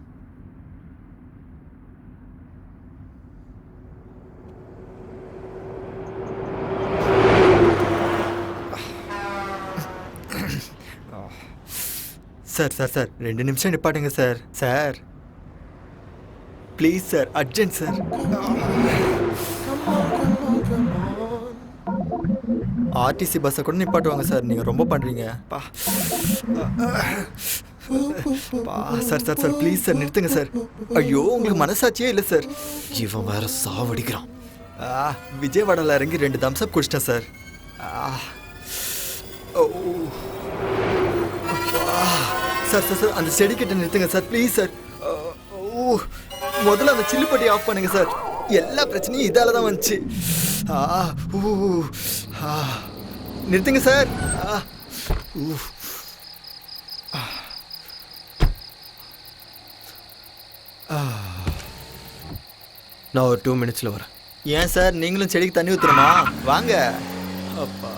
சார் சார் சார் 2 நிமிஷம் நிப்பாட்டுங்க sir. Sir please sir, urgent sir. RTC பஸ்ஸை கூட நிப்பாட்டுவாங்க சார், நீங்கள் ரொம்ப பண்ணுறீங்க. Sir sir sir please sir நிறுத்துங்க சார். ஐயோ உங்களுக்கு மனசாட்சியே இல்லை சார். இவன் வேற சாவடிக்கிறான். விஜயவாடாவில் இறங்கி 2 தம்ஸ்அப் குடிச்சிட்டேன் சார். சார் சார் சார் அந்த செடி கிட்ட நிறுத்துங்க சார் ப்ளீஸ் சார். முதல்ல அந்த சில்லுப்பட்டி ஆஃப் பண்ணுங்க சார். எல்லா பிரச்சனையும் இதால தான் வந்துச்சு. நிறுத்துங்க சார். நான் ஒரு 2 மினிட்ஸில் வரேன். ஏன் சார் நீங்களும் செடிக்கு தண்ணி ஊற்றுறமா? வாங்க. அப்பா,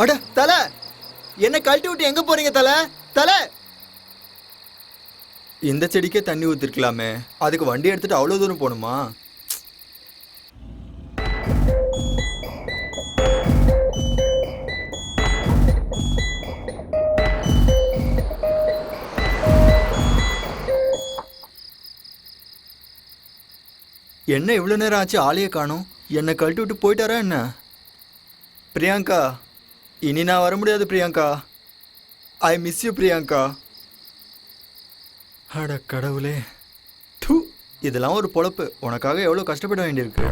அட தலை, என்ன கழட்டி விட்டு எங்கே போகிறீங்க தலை? தலை, இந்த செடிக்கே தண்ணி ஊற்றிருக்கலாமே, அதுக்கு வண்டி எடுத்துகிட்டு அவ்வளோ தூரம் போகணுமா? என்ன இவ்வளோ நேரம் ஆச்சு, ஆளையே காணோம். என்னை கழட்டி விட்டு போயிட்டாரா என்ன? பிரியங்கா, இனி நான் வர முடியாது Priyanka. I miss you Priyanka. அட கடவுளே, தூ, இதெல்லாம் ஒரு பொழப்பு. உனக்காக எவ்வளோ கஷ்டப்பட வேண்டியிருக்கு.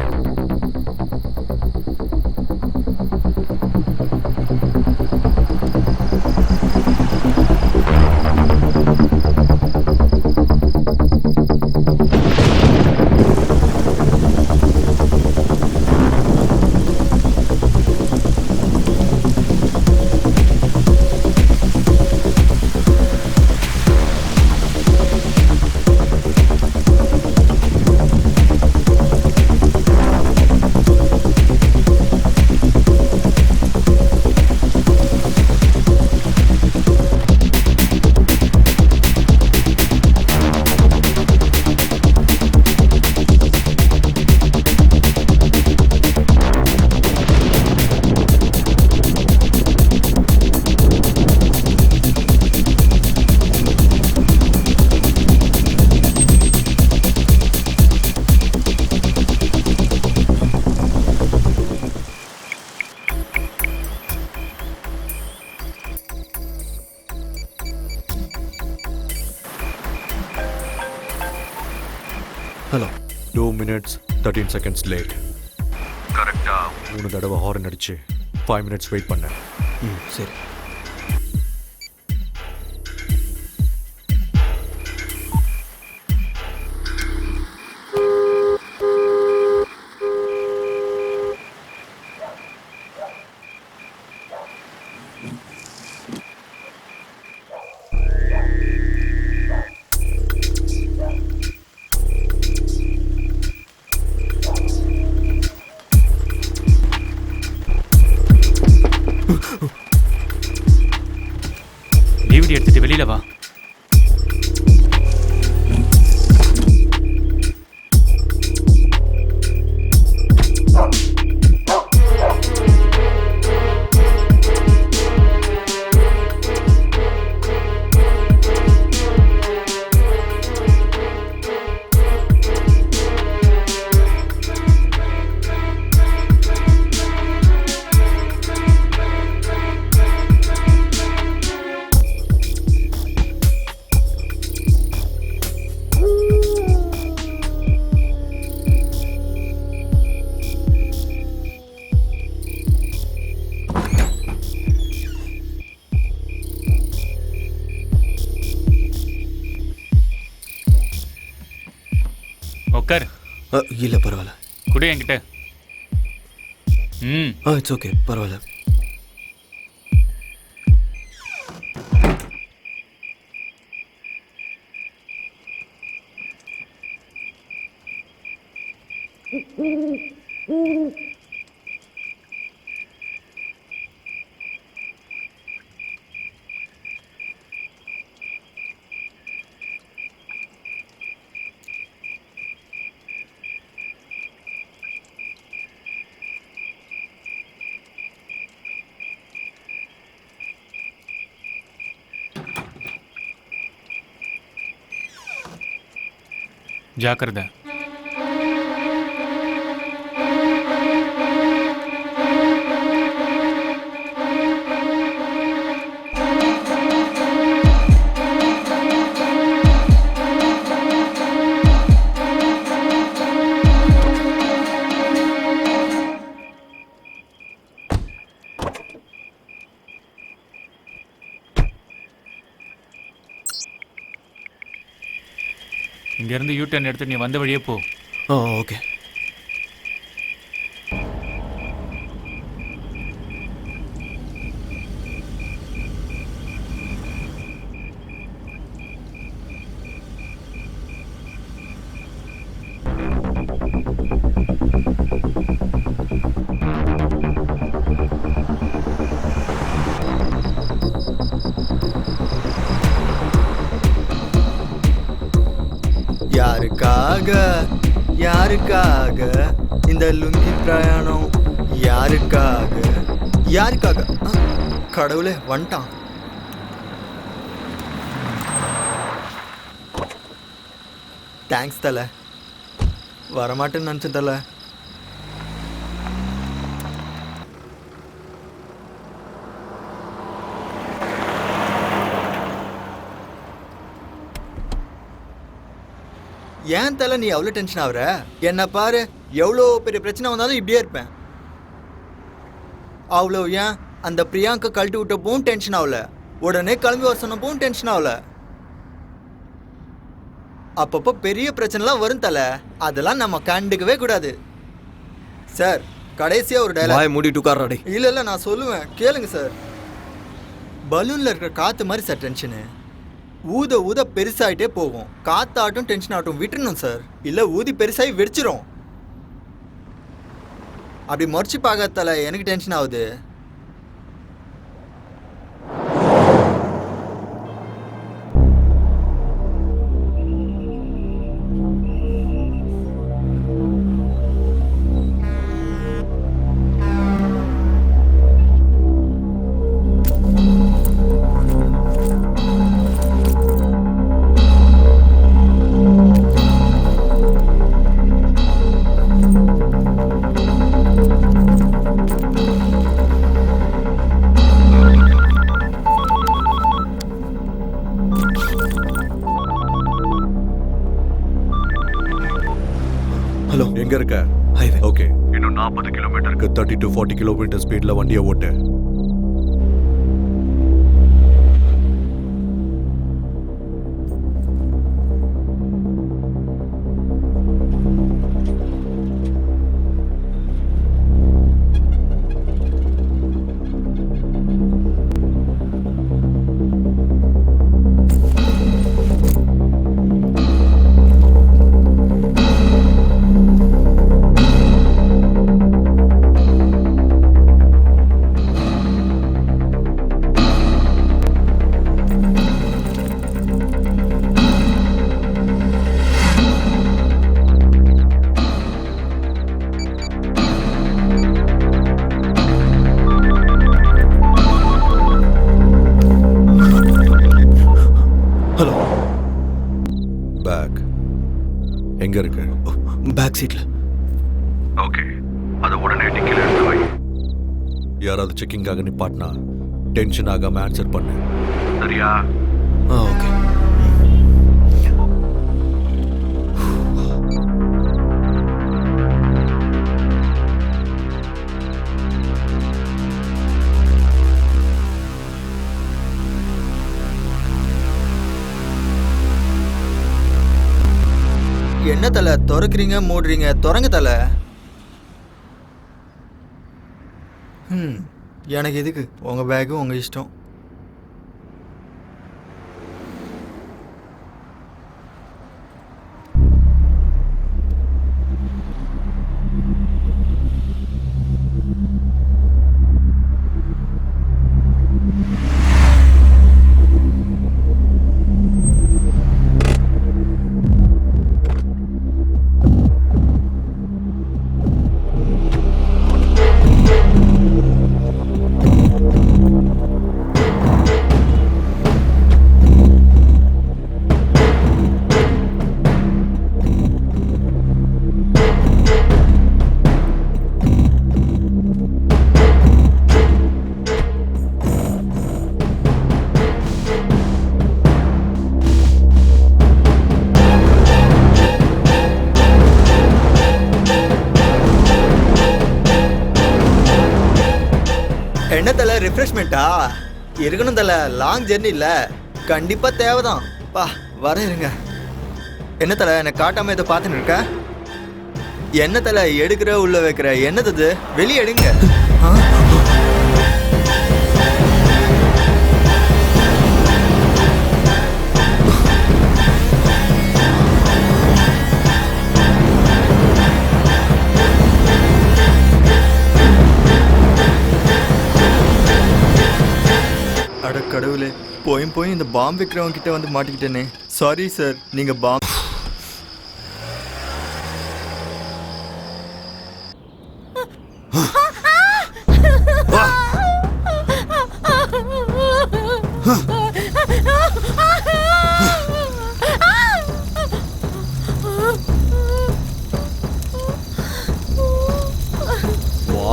ஹலோ. 2 minutes 13 seconds late. கரெக்டாக 3 தடவை ஹார்ன் அடிச்சு 5 minutes வெயிட் பண்ணேன். சரி. டிவிடி எடுத்துட்டு வெளியில வா. உட்கார். இல்லை பரவாயில்ல. குடு என்கிட்ட. இட்ஸ் ஓகே, பரவாயில்ல. ஜாக்கிரதை. இங்கேருந்து யூ டர்ன் எடுத்து நீ வந்த வழியே போ. ஓகே. யாருக்காக இந்த லுங்கி பிரயாணம்? யாருக்காக யாருக்காக? கடவுளே வந்துட்டான். தேங்க்ஸ் தலை. வரமாட்டேன்னு நினச்சேன் தலை. ஏன் தலை நீ அவ்வளோ டென்ஷன் ஆகுற? என்ன பாரு, எவ்வளோ பெரிய பிரச்சனை வந்தாலும் இப்படியே இருப்பேன். அவ்வளோ ஏன் அந்த பிரியாங்கா கழட்டி விட்டப்பவும் டென்ஷன் ஆகல, உடனே கிளம்பி வர சொன்னப்பவும் டென்ஷன் ஆகல. அப்பப்போ பெரிய பிரச்சனைலாம் வரும் தலை, அதெல்லாம் நம்ம கண்டுக்கவே கூடாது. சார் கடைசியாக ஒரு டைலாக். மூடிட்டு உட்கார்றாடி. இல்லை நான் சொல்லுவேன் கேளுங்க சார். பலூனில் இருக்கிற காற்று மாதிரி சார் டென்ஷனு. ஊத ஊத பெருசாகிட்டே போகும். காத்தாட்டும் டென்ஷன் ஆகட்டும் விட்டுறணும் சார், இல்லை ஊதி பெருசாகி வெடிச்சிரும். அப்படி முறைச்சி பார்க்கறதால எனக்கு டென்ஷன் ஆகுது. ஹலோ, எங்க இருக்க? ஹைவே. ஓகே, இன்னும் 40 கிலோமீட்டருக்கு 30 to 40 கிலோமீட்டர் ஸ்பீட்ல வண்டியை ஓட்டு. ஹலோ, பேக் எங்க இருக்கு? பேக் சீட்ல. ஓகே, அதை உடனே டிக்கில எடுத்து வை. யாராவது செக்கிங்காக நிப்பாட்டினா டென்ஷன் ஆகாம ஆன்சர் பண்ணு, சரியா? ஓகே. என்ன தலை திறக்கிறீங்க மூடுறீங்க? திறங்க தலை. எனக்கு எதுக்கு உங்கள் பேக்கு, உங்கள் இஷ்டம். என்ன தலை ரிஃப்ரெஷ்மெண்ட்டா? இருக்கணும் தலை, லாங் ஜெர்னி இல்லை, கண்டிப்பாக தேவைதான். பா வர இருங்க. என்ன தலை என்னை காட்டாமல் இதை பார்த்துன்னு இருக்க? என்ன தலை எடுக்கிற உள்ள வைக்கிற? என்னது வெளியே எடுங்க. அட கடவுளே, போய் இந்த பாம்பு விற்கிறவங்க கிட்ட வந்து மாட்டிக்கிட்டேனே. சாரி சார், நீங்கள் பாம்பு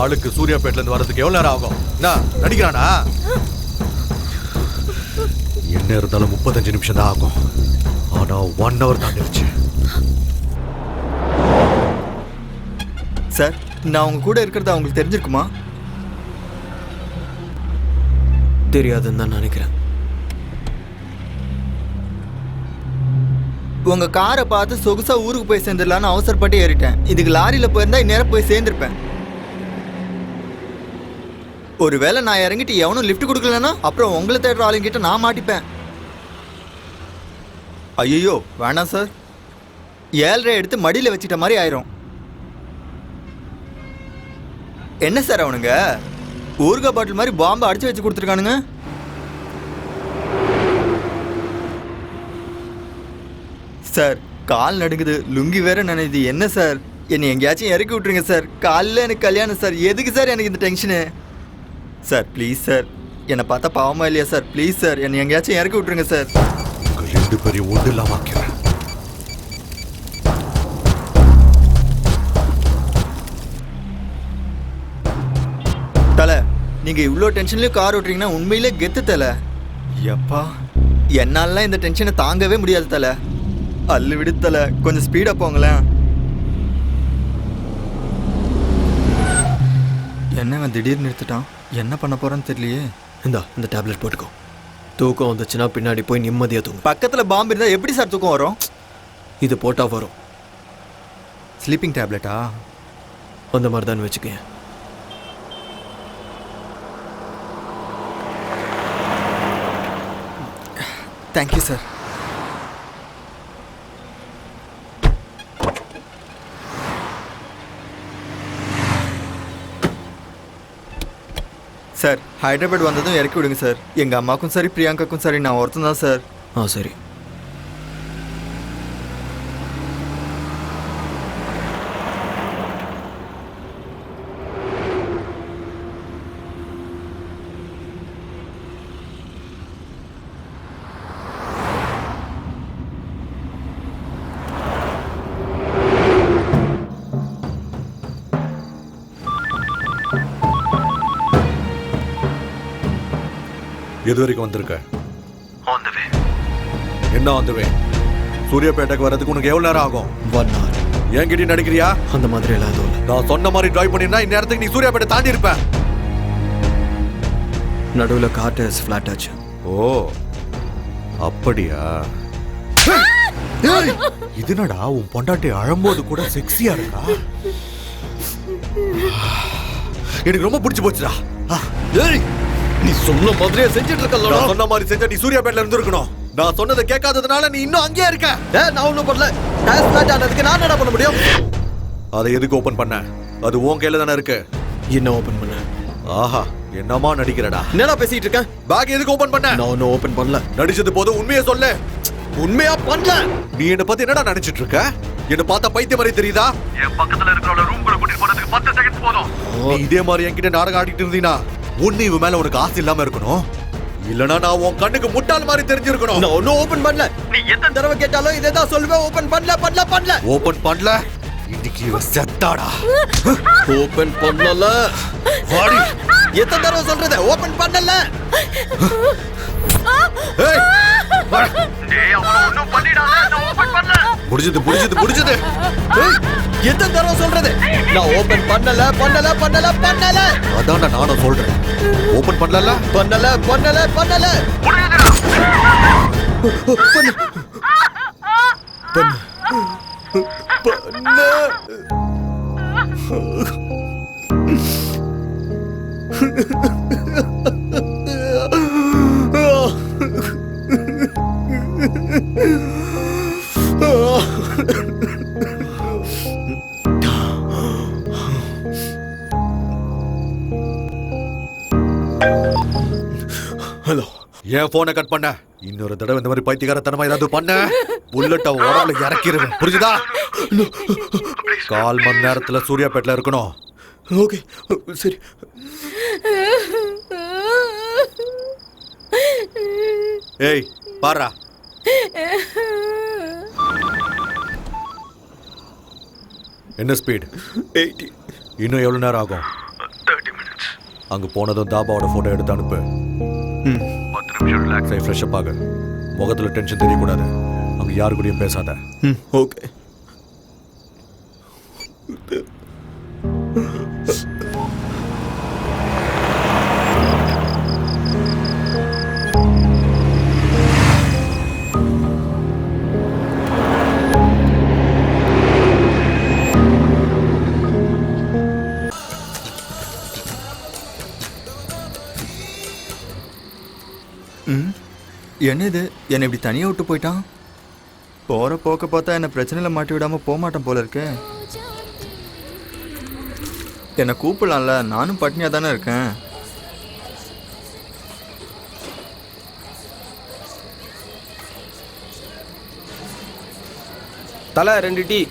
ஆளுக்கு சூர்யாபேட்ல இருந்து வரதுக்கு எவ்வளவு நேரம் ஆகும்? என்ன நடிக்கிறானா? என்ன இருந்தாலும் 35 நிமிஷம் தான் ஆகும். ஆனா 1 hour தாண்டிடுச்சு. சார், நான் உங்க கூட இருக்கிறது அவங்களுக்கு தெரிஞ்சிருக்குமா? தெரியாதுன்னு தான் நினைக்கிறேன். உங்க காரை பார்த்து சொகுசா ஊருக்கு போய் சேர்ந்துடலான்னு அவசரப்பட்டு ஏறிட்டேன். இதுக்கு லாரியில போயிருந்தா இந்நேரம் போய் சேர்ந்திருப்பேன். ஒருவேளை நான் இறங்கிட்டு எவனும் லிஃப்ட் கொடுக்கலன்னா அப்புறம் உங்களை தேடுற ஆளுங்கிட்ட நான் மாட்டிப்பேன். ஐயோ வேணாம் சார், 7.5 எடுத்து மடியில் வச்சிட்ட மாதிரி ஆயிரும். என்ன சார் அவனுங்க ஊறுகாய் பாட்டில் மாதிரி பாம்பை அடிச்சு வச்சு கொடுத்துருக்கானுங்க. சார் கால் நடுங்குது, லுங்கி வேற நினைது. என்ன சார், என்னை எங்கேயாச்சும் இறக்கி விட்டுருங்க சார். காலையில் எனக்கு கல்யாணம் சார். எதுக்கு சார் எனக்கு இந்த டென்ஷனு? சார் ப்ளீஸ் சார், என்னை பார்த்தா பாவமா இல்லையா சார்? ப்ளீஸ் சார், என்னை எங்கேயாச்சும் இறக்கி விட்டுருங்க சார். உங்க 2 பேரையும் ஒன்று இல்லாம ஆக்கிறேன். தலை, நீங்கள் இவ்வளோ டென்ஷன்லேயும் கார் ஓட்டுறீங்கன்னா உண்மையிலே கெத்து தலை. எப்பா, என்னாலலாம் இந்த டென்ஷனை தாங்கவே முடியாது தலை. அல்லு விடு தலை, கொஞ்சம் ஸ்பீடாக போங்களேன். என்னவன் திடீர்னு நிறுத்திட்டான்? என்ன பண்ண போகிறான்னு தெரியலையே. இந்த டேப்லெட் போட்டுக்கோ. தூக்கம் வந்துச்சுன்னா பின்னாடி போய் நிம்மதியாக தூங்கும். பக்கத்தில் பாம்பு இருந்தால் எப்படி சார் தூக்கம் வரும்? இது போட்டால் வரும். ஸ்லீப்பிங் டேப்லெட்டா? அந்த மாதிரி தான் வச்சுக்கேன். Thank you sir. சார், ஹைதராபாத் வந்ததும் இறக்கி விடுங்க சார். எங்கள் அம்மாக்கும் சரி பிரியாங்காக்கும் சரி நான் ஒருத்தன் தான் சார். சரி. எது வரைக்கும் வந்திருக்க? என்ன வந்துவேன்? சூர்யாபேட்டைக்கு வரதுக்கு உனக்கு எவ்வளவு நேரம் ஆகும்? 1 hour. என்கிட்ட நடிக்கிறியா? அந்த மாதிரி எல்லாம் எதுவும் இல்லை. நான் சொன்ன மாதிரி டிரைவ் பண்ணிருந்தா இந்த நேரத்துக்கு நீ சூர்யாபேட்டை தாண்டி இருப்ப. நடுவில் கார் டயர்ஸ் ஃப்ளாட் ஆச்சு. ஓ அப்படியா? இதுனடா உன் பொண்டாட்டி அழும்போது கூட செக்ஸியா இருக்கா? எனக்கு ரொம்ப பிடிச்சு போச்சுடா. நீ சொன்ன மாதிரியே செஞ்சுட்டு இருக்கல. நான் சொன்ன மாதிரி செஞ்சா நீ சூர்யாபேட்ல இருந்திருக்கணும். நான் சொன்னதை கேட்காததுனால நீ இன்னும் அங்கேயே இருக்க. நான் ஒன்றும் பண்ணல. டயர் ஃப்ளாட் ஆனதுக்கு நான் என்ன பண்ண முடியும்? அதை எதுக்கு ஓபன் பண்ண? அது உன் கையில தானே இருக்கு. என்ன ஓபன் பண்ண? ஆஹா, என்னமா நடிக்கிறடா? என்னடா பேசிட்டு இருக்கேன்? பேக் எதுக்கு ஓபன் பண்ண? நான் ஒன்றும் ஓபன் பண்ணல. நடிச்சது போதும், உண்மையை சொல்லு. உண்மையா பண்ணல. நீ என்ன பத்தி என்னடா நினைச்சிட்டு இருக்க? என்ன பார்த்தா பைத்தியம் மாதிரி தெரியுதா? என் பக்கத்துல இருக்கிறவள ரூம்குள்ள கூட்டிட்டு போறதுக்கு 10 செகண்ட்ஸ் போதும். நீ இதே மாதிரி என்கிட்ட நாடகம் ஆடிட்டு இருந்தீனா ஒண்ணு இவன் மேல உனக்கு ஆசை இல்லாம இருக்கணும், இல்லனா நான் உன் கண்ணுக்கு முட்டாள் மாதிரி தெரிஞ்சிருக்கணும். நான் ஒன்னும் ஓபன் பண்ணல. நீ எத்தனை தடவை கேட்டாலும் இதே தான் சொல்லுவேன். ஓபன் பண்ணல. ஓபன் பண்ணல. இன்னைக்கு இவ செத்தாடா. ஓபன் பண்ணல. வாடி. எத்தனை தடவை சொல்றது? ஓபன் பண்ணல. ஏய் வா. டேய் அவன ஒண்ணும் பண்ணிடாத. நான் ஓபன் பண்ணல. முடிஞ்சது. ஏய் எத்தனை தடவை சொல்றது? நான் ஓபன் பண்ணல. அதான்டா நானும் சொல்றேன். ஓபன் பண்ணல. பண்ணல. ஹலோ. ஏன் போனை கட் பண்ண? இன்னொரு தடவை இந்த மாதிரி பைத்தியக்காரத்தனமா ஏதாவது பண்ண புல்லட்ட உடம்புல இறக்கிடுவேன், புரிஞ்சுதா? 1/4 மணி நேரத்துல சூர்யாபேட்ல இருக்கணும். ஓகே சரி. ஏய் பாரா. என்ன ஸ்பீட்? 80. இன்னும் எவ்வளவு நேரம் ஆகும்? அங்கே போனதும் தாபாவோட ஃபோட்டோ எடுத்து அனுப்பு. 10 நிமிஷம் ரிலாக்ஸ் ஆகி ஃப்ரெஷ்அப் ஆகு. முகத்தில் டென்ஷன் தெரியக்கூடாது. அங்கே யாரு கூடயும் பேசாத. ஓகே. என்ன இது, என்னை இப்படி தனியாக விட்டு போயிட்டான்? போகிற போக்க பார்த்தா என்னை பிரச்சனையில் மாட்டி விடாமல் போக மாட்டேன் போல இருக்கே. என்னை கூப்பிடலாம்ல, நானும் பட்னியாக தானே இருக்கேன். தலை 2 டீ.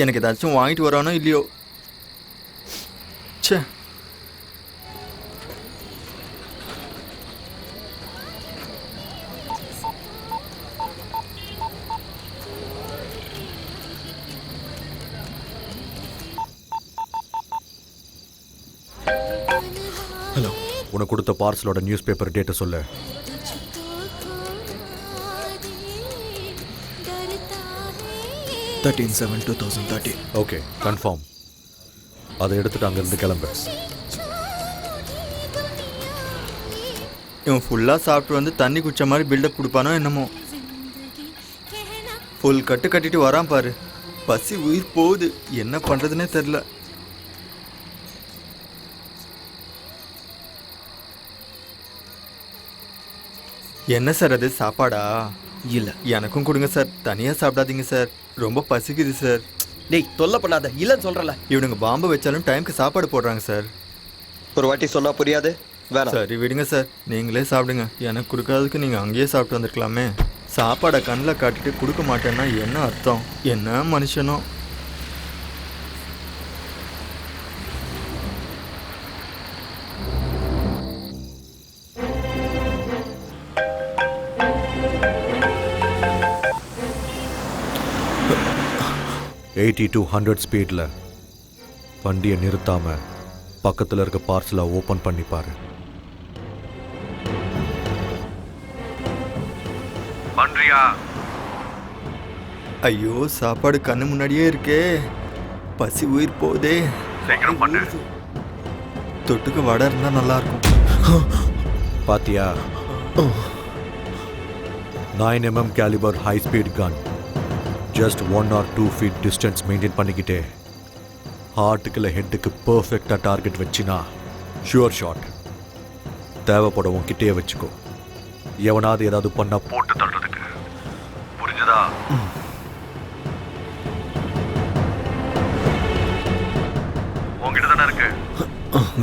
எனக்கு ஏதாச்சும் வாங்கிட்டு வரானோ இல்லையோ. ச்சே. ஹலோ. உனக்கு கொடுத்த பார்சலோட நியூஸ் பேப்பர் டேட்டை சொல்லு. 13/7/2013. Okay, confirm. அதை எடுத்துட்டு அங்கேருந்து கிளம்பு. இவன் ஃபுல்லாக சாப்பிட்டு வந்து தண்ணி குடிச்ச மாதிரி பில்டப் கொடுப்பானோ என்னமோ. ஃபுல் கட்டு கட்டிட்டு வரான் பாரு. பசி உயிர் போகுது, என்ன பண்ணுறதுனே தெரில. என்ன சார் அது, சாப்பாடா? இல்ல. எனக்கும் கொடுங்க சார், தனியாக சாப்பிடாதீங்க சார், ரொம்ப பசிக்குது சார். டேய் தொல்லை பண்ணாத, இல்லைன்னு சொல்கிறல. இவனுங்க பாம்பு வச்சாலும் டைமுக்கு சாப்பாடு போடுறாங்க சார். ஒரு வாட்டி சொன்னா புரியாது, வேணாம். சரி விடுங்க சார், நீங்களே சாப்பிடுங்க. எனக்கு கொடுக்காததுக்கு நீங்கள் அங்கேயே சாப்பிட்டு வந்துருக்கலாமே. சாப்பாடை கண்ணில் காட்டிட்டு கொடுக்க மாட்டேன்னா என்ன அர்த்தம்? என்ன மனுஷனோ. எயிட்டி to 100 ஸ்பீடில் வண்டியை நிறுத்தாம பக்கத்தில் இருக்க பார்சலை ஓப்பன் பண்ணி பாரு. பண்றியா? ஐயோ, சாப்பாடு கண்ணு முன்னாடியே இருக்கே, பசி உயிர் போதே. சீக்கிரம் பண்ணு. தொட்டுக்கு வடை இருந்தால் நல்லாயிருக்கும். பாத்தியா? 9mm calibre high speed gun. Just 1 or 2 feet distance maintain பண்ணிக்கிட்டே ஹார்ட்டுக்கு இல்லை ஹெட்டுக்கு பர்ஃபெக்டாக டார்கெட் வச்சினா ஷுவர் ஷாட். தேவைப்பட உன்கிட்டே வச்சுக்கோ. எவனாவது ஏதாவது பண்ணா போட்டு தள்ளுறதுக்கு. புரிஞ்சதா? உங்ககிட்ட தானே இருக்கு.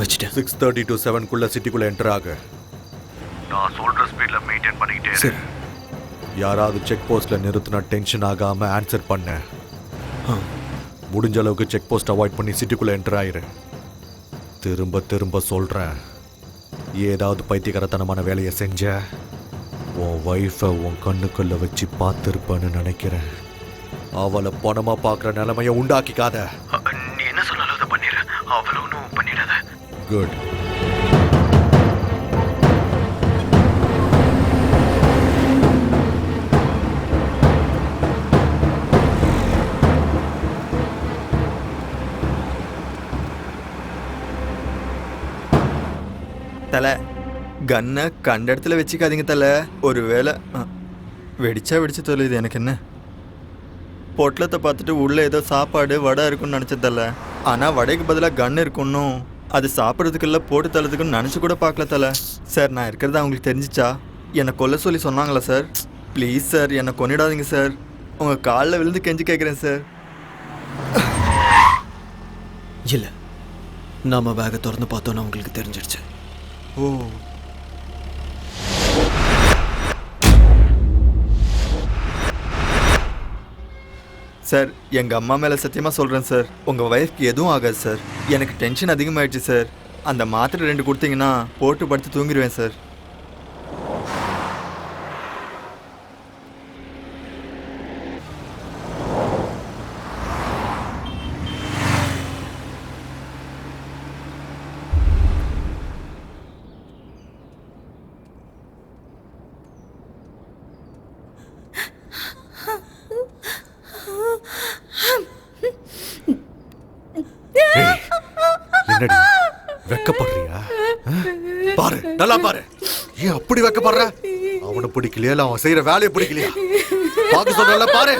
வச்சுட்டேன். 6:30 to 7 சிட்டிக்குள்ளே என்டர் ஆகு. நான் சொல்கிற ஸ்பீடில் மெயின்டைன் பண்ணிக்கிட்டே. சரி. யாராவது செக் போஸ்ட்டில் நிறுத்தினா டென்ஷன் ஆகாமல் ஆன்சர் பண்ண. முடிஞ்ச அளவுக்கு செக் போஸ்ட் அவாய்ட் பண்ணி சிட்டிக்குள்ளே என்டர் ஆயிரு. திரும்ப திரும்ப சொல்கிறேன், ஏதாவது பைத்தியகரத்தனமான வேலையை செஞ்ச உன் ஒய்ஃபை உன் கண்ணுக்குள்ளே வச்சு பார்த்துருப்பேன்னு நினைக்கிறேன். அவளை பணமாக பார்க்குற நிலைமையை உண்டாக்கிக்காத. நீ என்ன சொன்னாலும் அதை பண்ணிடு, அவளை ஒன்றும் பண்ணிடாத. குட். தலை, கன்னை கண்ட இடத்துல வச்சுக்காதீங்க தலை. ஒரு வேளை வெடிச்சு தொலையுது. எனக்கு என்ன, பொட்டலத்தை பார்த்துட்டு உள்ளே ஏதோ சாப்பாடு வடை இருக்குன்னு நினச்ச தலை. ஆனால் வடைக்கு பதிலாக கன் இருக்குன்னும் அது சாப்பிட்றதுக்கு இல்லை போட்டு தள்ளதுக்குன்னு நினச்சி கூட பார்க்கல தலை. சார், நான் இருக்கிறதா அவங்களுக்கு தெரிஞ்சிச்சா என்னை கொல்ல சொல்லி சொன்னாங்களா சார்? ப்ளீஸ் சார், என்னை கொன்னிடாதீங்க சார். உங்கள் காலில் விழுந்து கெஞ்சி கேட்குறேன் சார். இல்லை, நாம பேகை திறந்து பார்த்தோன்னா உங்களுக்கு தெரிஞ்சிடுச்சு. ஓ, சார், எங்கள் அம்மா மேலே சத்தியமாக சொல்கிறேன் சார், உங்கள் ஒய்ஃப்க்கு எதுவும் ஆகாது சார். எனக்கு டென்ஷன் அதிகமாகிடுச்சு சார். அந்த மாத்திரை 2 கொடுத்தீங்கன்னா போட்டு படுத்து தூங்கிடுவேன் சார். என்னடி வெக்கப்படுறியா? பாரு, நல்லா பாரு. ஏன் அப்படி வெக்கப்படுற? அவனை பிடிக்கலையா இல்ல அவன் செய்யற வேலையை பிடிக்கலையா? பாக்க சொல்றல பாரு.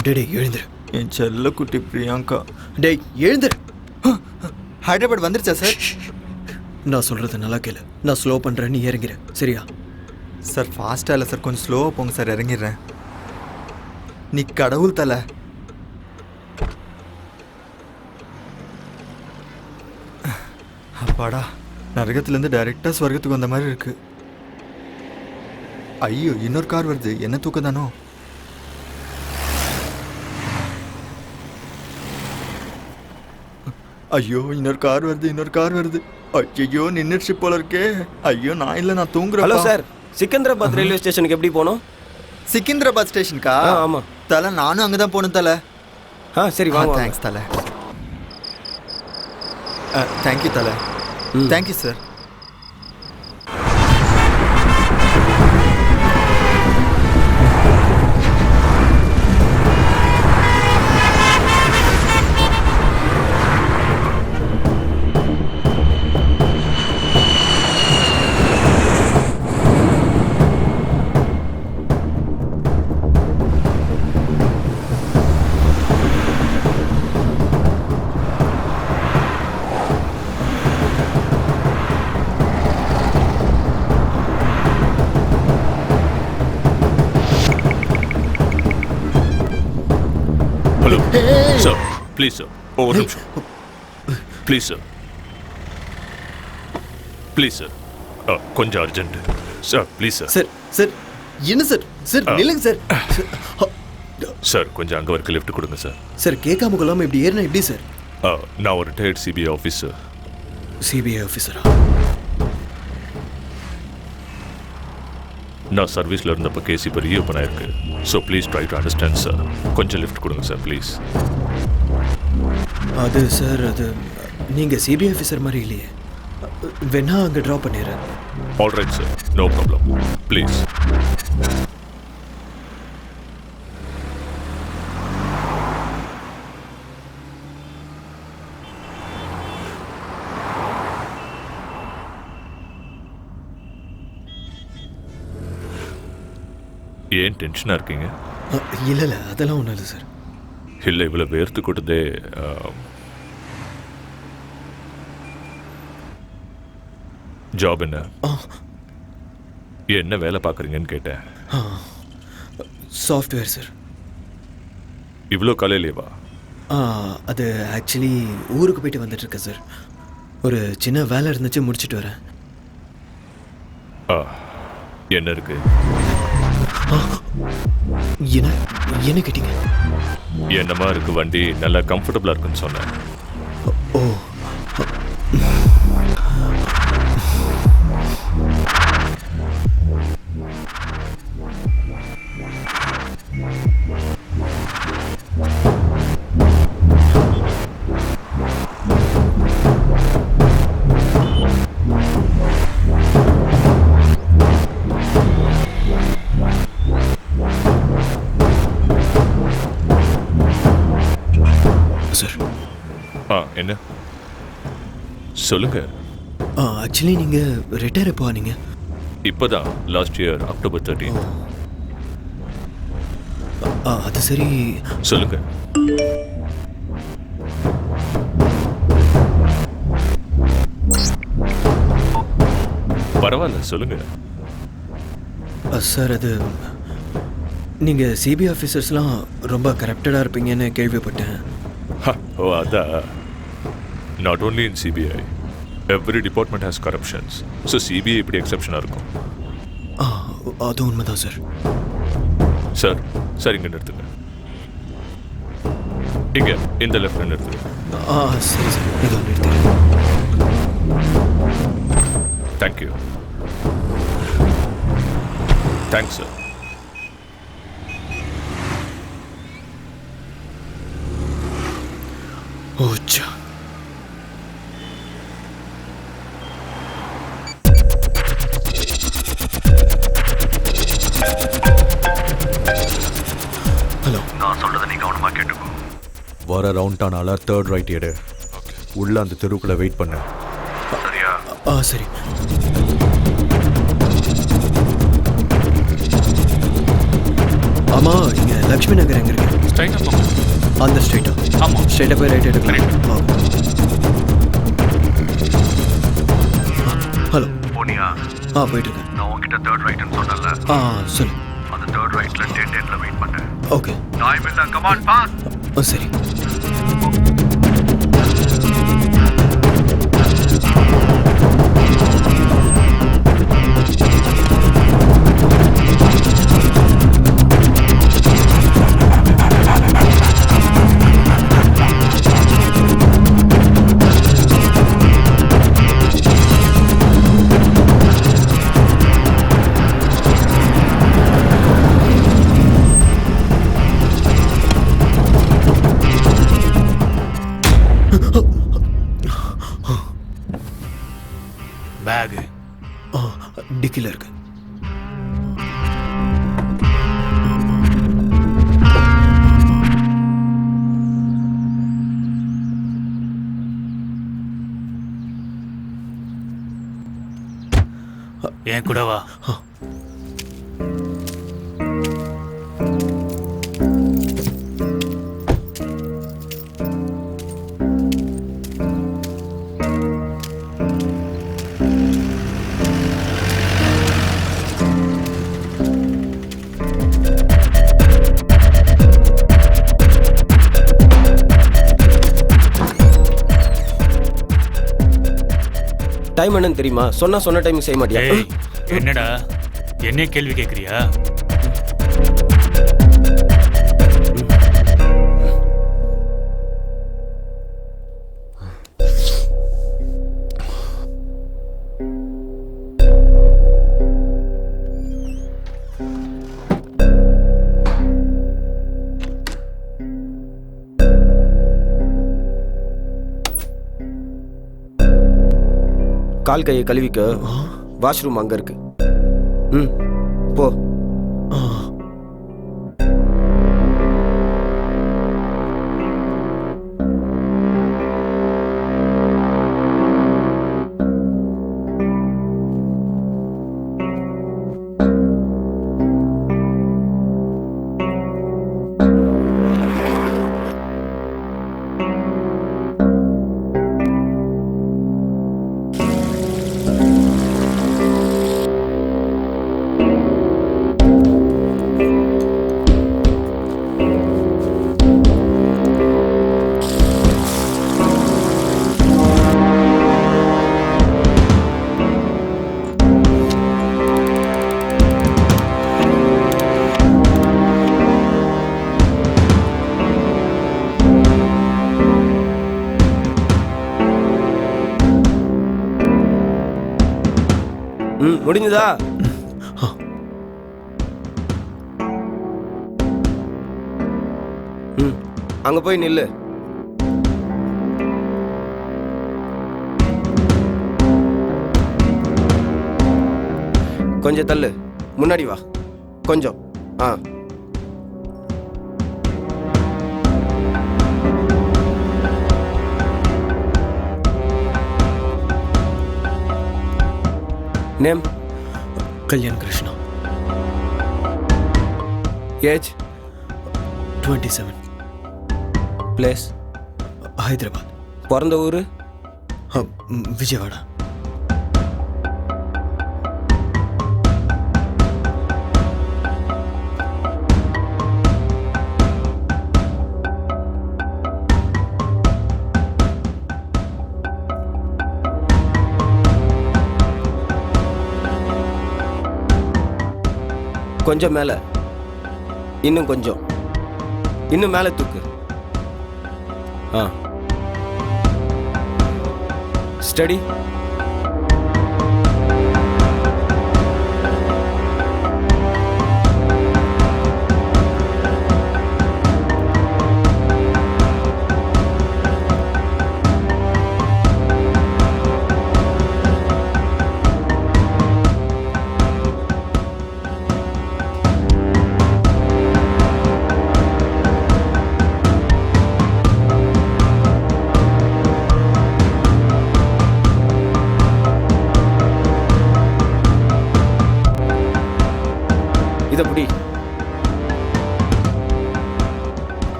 டேய் எழுந்துரு. என் செல்ல குட்டி பிரியங்கா. டேய் எழுந்துரு. ஹைதராபாத் வந்துருச்சா சார்? நான் சொல்றது நல்லா கேளு. நான் ஸ்லோ பண்றேன், நீ இறங்கிரு சரியா? சார் ஃபாஸ்ட்டாக இல்லை சார், கொஞ்சம் ஸ்லோவாக போங்க சார், இறங்கிடுறேன். நீ கடவுள் தலை. அப்பாடா, நரகத்துலேருந்து டைரெக்டாக ஸ்வர்க்கத்துக்கு வந்த மாதிரி இருக்கு. ஐயோ, இன்னொரு கார் வருது. என்ன தூக்கம் தானோ? ஐயோ, இன்னொரு கார் வருது. ஐயோ, நின்றுச்சு போல இருக்கே. ஐயோ, நான் இல்லை, நான் தூங்குறேன். ஹலோ சார், சிக்கந்தராபாத் ரயில்வே ஸ்டேஷனுக்கு எப்படி போகணும்? சிக்கிந்திராபாத் ஸ்டேஷனுக்கா? ஆமாம் தலை, நானும் அங்கே தான் போகணும் தலை. சரி வாங்க. தேங்க்ஸ் தலை. தேங்க்யூ தலை. Thank you sir. Hello sir, please sir, ஒரு நிமிஷம் ப்ளீஸ் சார், ப்ளீஸ் சார், கொஞ்சம் urgent sir, please sir. Sir sir என்ன சார்? சார் நில்லுங்க சார். சார் கொஞ்சம் அங்கே வரைக்கும் லிஃப்ட் கொடுங்க சார். சார் கேட்காம கொள்ளாமல் இப்படி ஏறினா எப்படி சார்? நான் ஒரு ரிட்டையர்ட் சிபிஐ ஆஃபீஸர். சிபிஐ ஆஃபீஸரா? நான் சர்வீஸில் இருந்தப்போ கேஸ் இப்போ ரீஓப்பன் ஆயிருக்கு. So please try to understand sir. கொஞ்சம் லிஃப்ட் கொடுங்க சார் ப்ளீஸ். அது சார், அது நீங்கள் சிபிஐ ஆஃபீஸர் மாதிரி இல்லையே. வேணா அங்கே ட்ராப் பண்ணிடுறேன். Alright sir, no problem, please. ஏன் டென்ஷனாக இருக்கீங்க? இல்லை அதெல்லாம் ஒன்றும் இல்லை சார். இல்லை, இவ்வளோ வேர்த்து கொட்டுதே. ஜாப் என்ன? என்ன வேலை பார்க்குறீங்கன்னு கேட்டேன். Software sir. இவ்வளோ காலையிலேவா? அது ஆக்சுவலி ஊருக்கு போயிட்டு வந்துட்டுருக்கேன் சார். ஒரு சின்ன வேலை இருந்துச்சு, முடிச்சுட்டு வரேன். என்ன இருக்கு? என்ன கேட்டீங்க? என்னமா இருக்கு வண்டி, நல்லா கம்ஃபர்டபுளாக இருக்குன்னு சொன்னேன். ஓ, சார். என்ன சொல்லுங்க. ஆக்சுவலி நீங்கள் ரிட்டையர் எப்போ ஆனீங்க? இப்போதான், லாஸ்ட் இயர் அக்டோபர் 13. அது சரி, சொல்லுங்க. பரவாயில்ல, சொல்லுங்க. சார், அது நீங்கள் சிபிஐ ஆஃபீஸர்ஸ்லாம் ரொம்ப கரப்டடாக இருப்பீங்கன்னு கேள்விப்பட்டேன். ஓ, அதான். Not only in CBI, every department has corruptions. So CBI இப்படி எக்ஸப்ஷனாக இருக்கும். அது உண்மைதான் சார். சார், சார் இங்கே நிறுத்துங்க. இங்கே இந்த லெஃப்டில் நிறுத்துங்க. சரி சார், இதோ நிறுத்துங்க. தேங்க்யூ. Thanks sir. ஓச்சா. வர ரவுண்ட் டானால 3rd ரைட் எடு. உள்ள அந்த தெருவுக்குள்ள வெயிட் பண்ணு. சரி. ஆமா, இங்க லக்ஷ்மி நகர் எங்க இருக்கு? ஸ்ட்ரைட்டா போங்க. அந்த ஸ்ட்ரைட்டா? ஆமா. ஸ்ட்ரைட்டா போய் ரைட் எடுக்கலாம். ஹலோ. போனியா? போயிட்டு இருக்கேன். நான் உன்கிட்ட 3rd ரைட்னு சொன்னல. சொல்லு. அந்த 3rd ரைட்ல 10:10ல வெயிட் பண்ணு. ஓகே. டைம் இல்ல, கம் ஆன் பாஸ். சரி. பேக் டிக்கில இருக்கு. என் கூட வா. டைம் என்னன்னு தெரியுமா? சொன்ன டைம் செய்ய மாட்டியா? என்னடா என்ன கேள்வி கேட்குறியா? கால் கையை கழுவிக்க வாஷ்ரூம் அங்க இருக்கு. போ. முடிஞ்சதா? அங்க போய் நில்லு. கொஞ்சம் தள்ளு. முன்னாடி வா. கொஞ்சம். Name? Kalyan Krishna. Age? 27. Place? Hyderabad. பிறந்த ஊரு? விஜயவாடா. கொஞ்சம் மேல. இன்னும் கொஞ்சம். இன்னும் மேல தூக்கு. ஸ்டடி.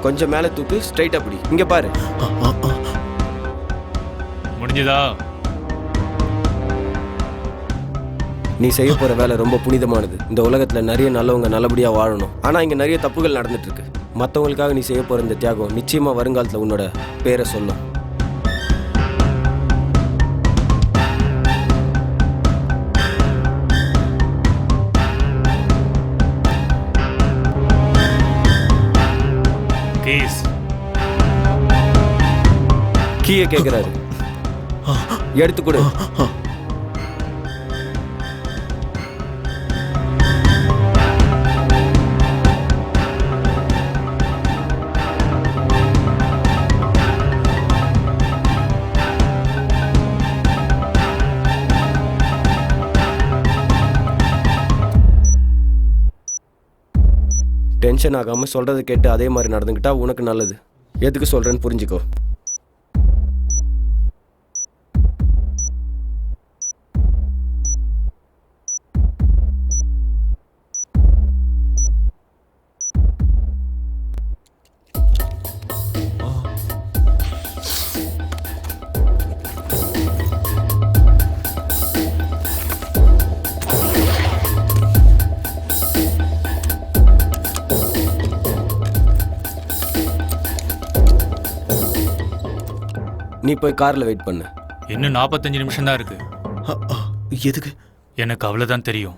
கொஞ்சம் மேலே தூக்கு, ஸ்ட்ரைட்டாக பிடி. இங்கே பாரு. முடிஞ்சதா? நீ செய்ய போகிற வேலை ரொம்ப புனிதமானது. இந்த உலகத்தில் நிறைய நல்லவங்க நல்லபடியாக வாழணும். ஆனால் இங்கே நிறைய தப்புகள் நடந்துட்டு இருக்கு. மற்றவங்களுக்காக நீ செய்ய போகிற இந்த தியாகம் நிச்சயமாக வருங்காலத்தில் உன்னோட பேரை சொல்லும். கீயை கேட்குறாரு, எடுத்து கொடு. டென்ஷன் ஆகாமல் சொல்கிறத கேட்டு அதே மாதிரி நடந்துக்கிட்டா உனக்கு நல்லது. எதுக்கு சொல்கிறேன்னு புரிஞ்சுக்கோ. நீ போய் காரில் வெயிட் பண்ணு. இன்னும் 45 நிமிஷம் தான் இருக்கு. எதுக்கு? எனக்கு அவ்வளோதான் தெரியும்.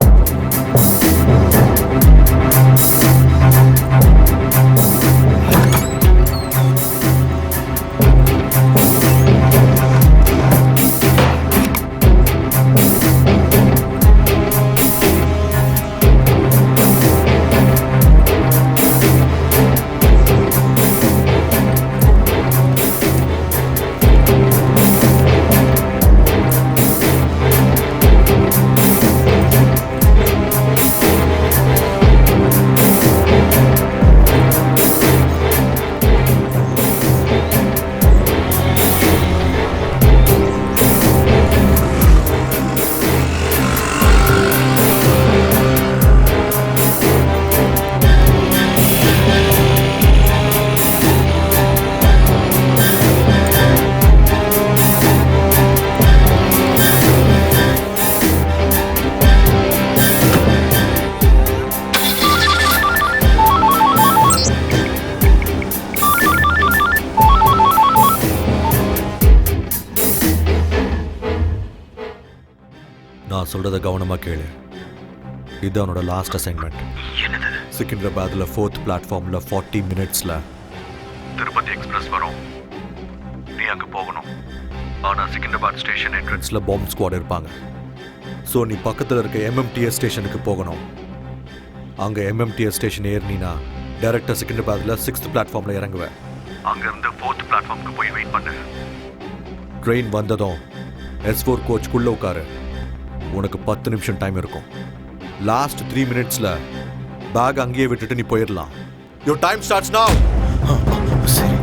நான் சொல்கிறத கவனமாக கேளு. இது அவனோட லாஸ்ட் அசைன்மெண்ட். சிக்கிந்திராபாத்தில் 4th பிளாட்ஃபார்மில் 40 மினிட்ஸில் திருப்பதி எக்ஸ்பிரஸ் வரும். நீ அங்கே போகணும். ஆனால் சிக்கிந்திராபாத் ஸ்டேஷன் என்ட்ரன்ஸில் பாம்பு ஸ்குவாட் இருப்பாங்க. ஸோ நீ பக்கத்தில் இருக்க MMTS ஸ்டேஷனுக்கு போகணும். அங்கே MMTS ஸ்டேஷன் ஏறினா டைரெக்டாக சிக்கிந்திராபாத்தில் 6th பிளாட்ஃபார்மில் இறங்குவேன். அங்கேருந்து 4th பிளாட்ஃபார்முக்கு போய் வெயிட் பண்ணு. ட்ரெயின் வந்ததும் S4 கோச்சுக்குள்ளே உட்காரு. உனக்கு 10 நிமிஷம் டைம் இருக்கும். லாஸ்ட் 3 மினிட்ஸில் பேக் அங்கேயே விட்டுட்டு நீ போயிடலாம். Your time starts now. சரி.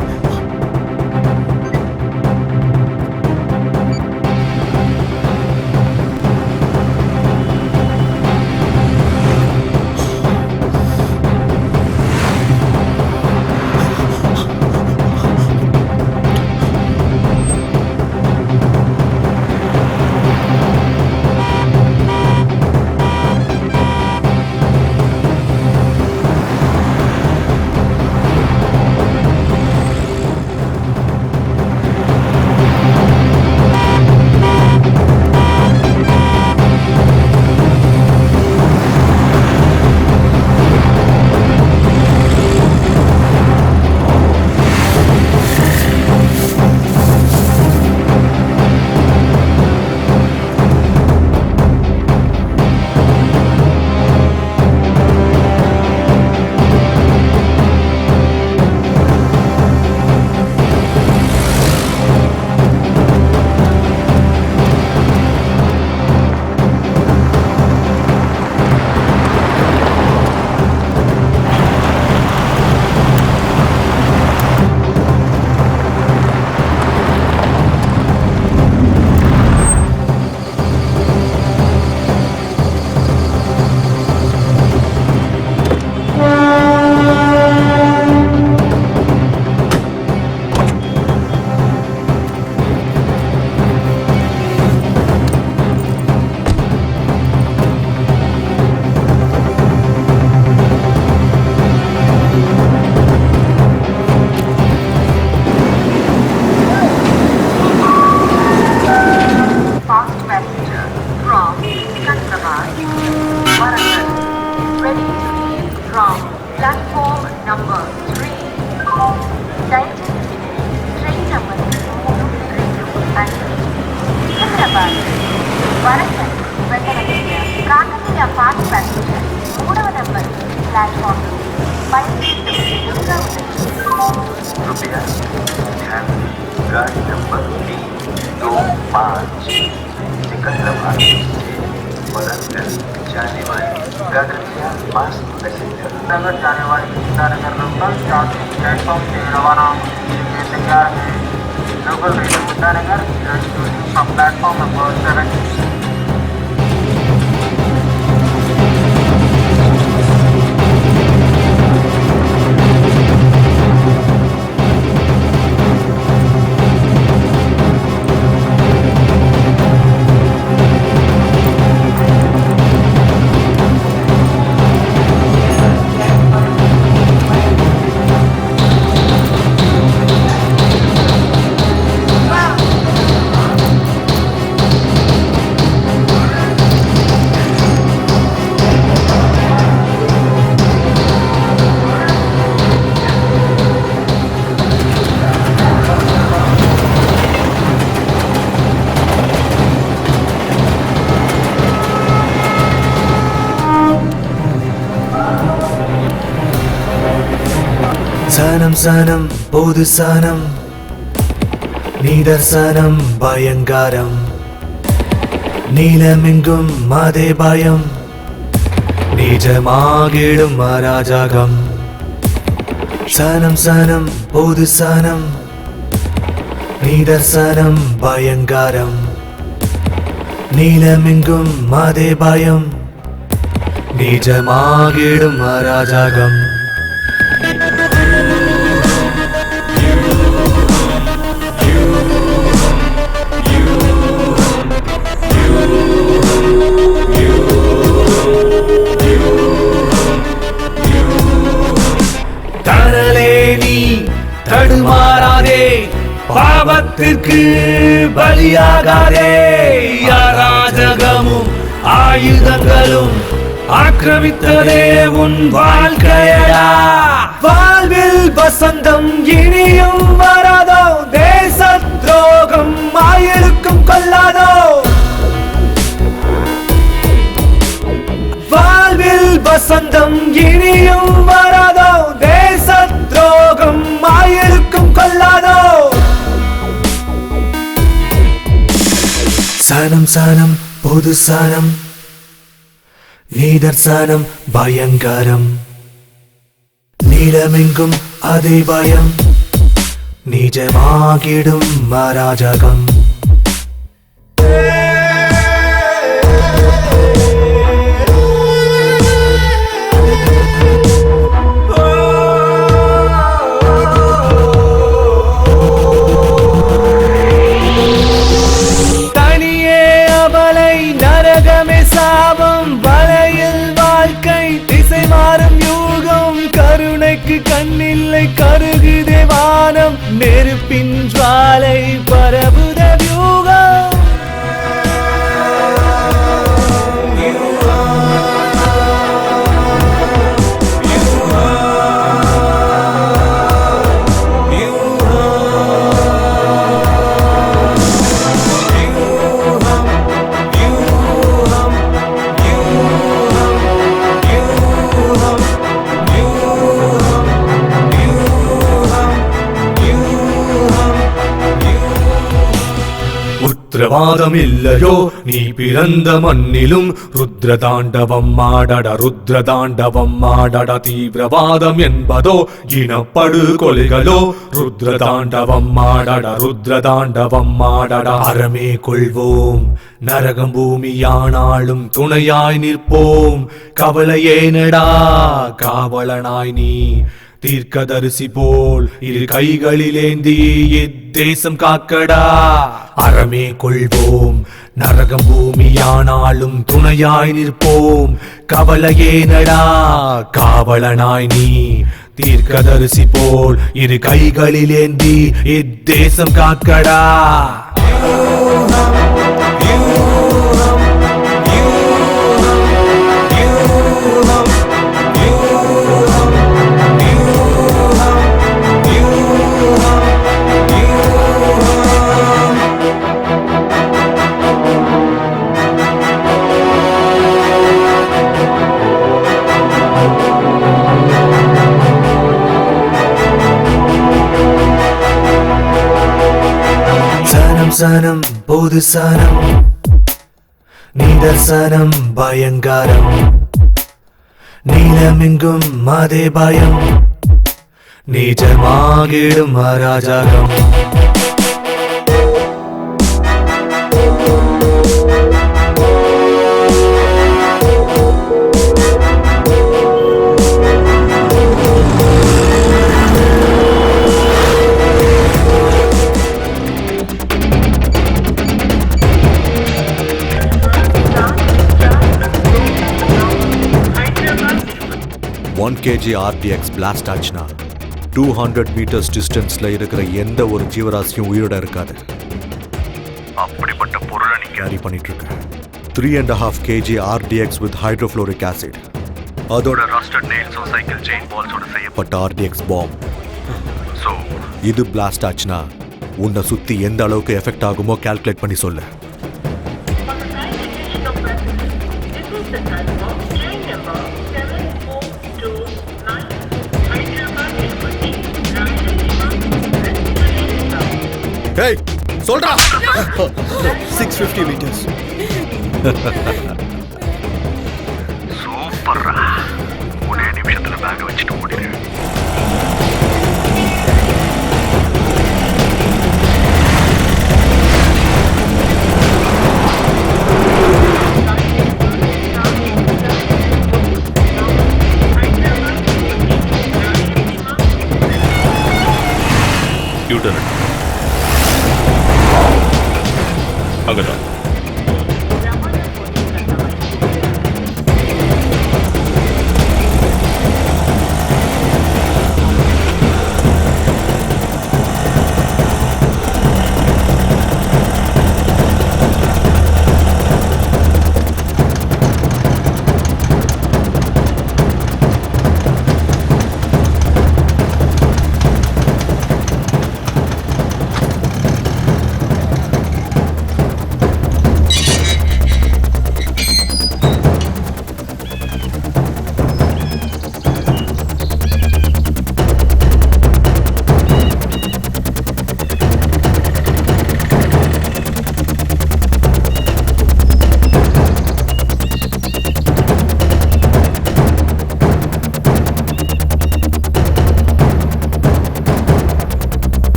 नंबर 325 सिकंदराबाद से वरंगल जाने वाली गगनया बस पैसेंजर नगर जाने वाली गीतानगर लोकल 4 प्लेटफॉर्म से रवाना होने के तैयार है। Local railway Geeta Nagar from platform number 7। சனம் சனம் பொது சனம் நிதர்சனம் பயங்காரம் நீலமெங்கும் அதே பயம் நிஜமாகிடும் அராஜகம் சனம் சனம் பொது சனம் நிதர்சனம் பயங்காரம் நீலமெங்கும் அதே பயம் நிஜமாகிடும் அராஜகம் தடுமாறாதே பாவத்திற்கு பலியாகாதே அராஜகமும் ஆயுதங்களும் ஆக்கிரமித்ததே உன் வாழ்க்கையடா வாழ்வில் வசந்தம் இனியும் வராதோ தேச துரோகம் ஆயிருக்கும் கொள்ளாதோ வாழ்வில் வசந்தம் இனியும் வராதோ தேச துரோகம் ஆயிருக்கும் கொள்ளாதோ சனம் சனம் பொது சனம் நீதர்சனம் பயங்கரம் நீலமெங்கும் அதே பயம் நிஜமாகிடும் அராஜகம் கண்ணில்லை கருகுதே வானம் நெருப்பின் ஜுவாலை பரவுத வியூகம் ருத்ரவாதம் இல்லையோ நீ பிறந்த மண்ணிலும் ருத்ரதாண்டவம் ஆடட தீவிரவாதம் என்பதோ இனப்படுகொலைகளோ ருத்ரதாண்டவம் ஆடட அறமே கொள்வோம் நரகம் பூமியானாலும் துணையாய் நிற்போம் கவலையேனடா காவலனாய் நீ தீர்க்கதரிசி போல் இரு கைகளிலேந்தி இத்தேசம் காக்கடா அறமே கொள்வோம் நரகம் பூமியானாலும் துணையாய் நிற்போம் கவலையேனடா காவலனாய் நீ தீர்க்கதரிசி போல் இரு கைகளிலேந்தி இத்தேசம் காக்கடா சனம் பொது சனம் நிதர்சனம் பயங்கரம் நீலமெங்கும் அதே பயம் நிஜமாகிடும் அராஜகம் ஒன் கேஜி RDX பிளாஸ்ட் ஆச்சுன்னா 200 meters டிஸ்டன்ஸ்ல இருக்கிற எந்த ஒரு ஜீவராசியும் உயிரோட இருக்காது. அப்படிப்பட்ட பொருளை நீ கேரி பண்ணிட்டு இருக்க. 3.5 kg RDX with hydrofluoric acid. அதோட ரஸ்டட் நெயில்ஸ் சைக்கிள் செயின் பால்ஸோட செய்யப்பட்ட RDX பாம். ஸோ இது பிளாஸ்ட் ஆச்சுன்னா உன்னை சுத்தி எந்த அளவுக்கு எஃபெக்ட் ஆகுமோ கால்குலேட் பண்ணி சொல்லு. Hey, சொல்றா 650 meters. சூப்பர்ரா. ஒரே நிமிஷத்துல பேக் வச்சுட்டு ஓடிடு. யூட்டர் அங்கதான்.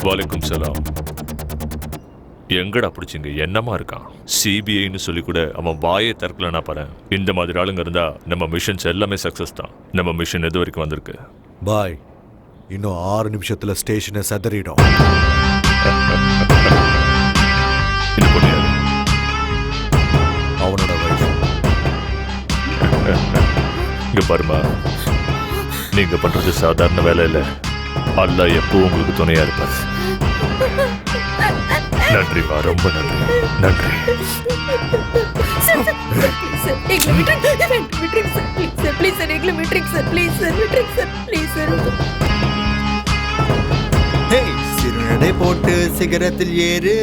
வாலைக்கும் சலாம். எங்கடா பிடிச்சிங்க? என்னமா இருக்கான்? சிபிஐன்னு சொல்லி கூட அவன் வாயை திறக்கலன்னா பாரு. இந்த மாதிரி ஆளுங்க இருந்தா நம்ம மிஷன்ஸ் எல்லாமே சக்சஸ் தான். நம்ம மிஷன் எது வரைக்கும் வந்திருக்கு? பாய், இன்னும் 6 நிமிஷத்துல ஸ்டேஷனை சதறிடும். இது பண்ணியாது. அவனோட வயசு. இங்க பாருமா, நீங்க பண்றது சாதாரண வேலை இல்லை. அல்லாஹ் எப்போ உங்களுக்கு துணையா இருப்பார். நன்றிமா, ரொம்ப நன்றி. நன்றி. சிறுநடை போட்டு சிகரத்தில் ஏறு.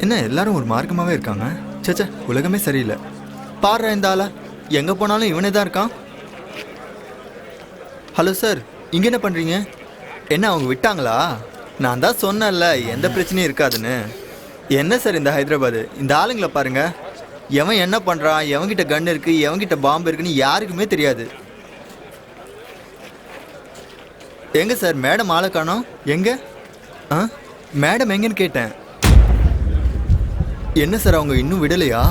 என்ன எல்லாரும் ஒரு மார்க்கமாவே இருக்காங்க? சச்சா, உலகமே சரியில்லை. பாடுற இந்த ஆளா, எங்க போனாலும் இவனே தான் இருக்கான். ஹலோ சார், இங்க என்ன பண்றீங்க? என்ன அவங்க விட்டாங்களா? நான் தான் சொன்னேன்ல எந்த பிரச்சனையும் இருக்காதுன்னு. என்ன சார் இந்த ஹைதராபாத், இந்த ஆளுங்களை பாருங்க. எவன் என்ன பண்றான், எவன்கிட்ட கன் இருக்கு, எவன்கிட்ட பாம்பு இருக்குன்னு யாருக்குமே தெரியாது. எங்க சார் மேடம் ஆளை காணோம்? எங்க? மேடம் எங்கன்னு கேட்டேன். என்ன சார் அவங்க இன்னும் விடலையா?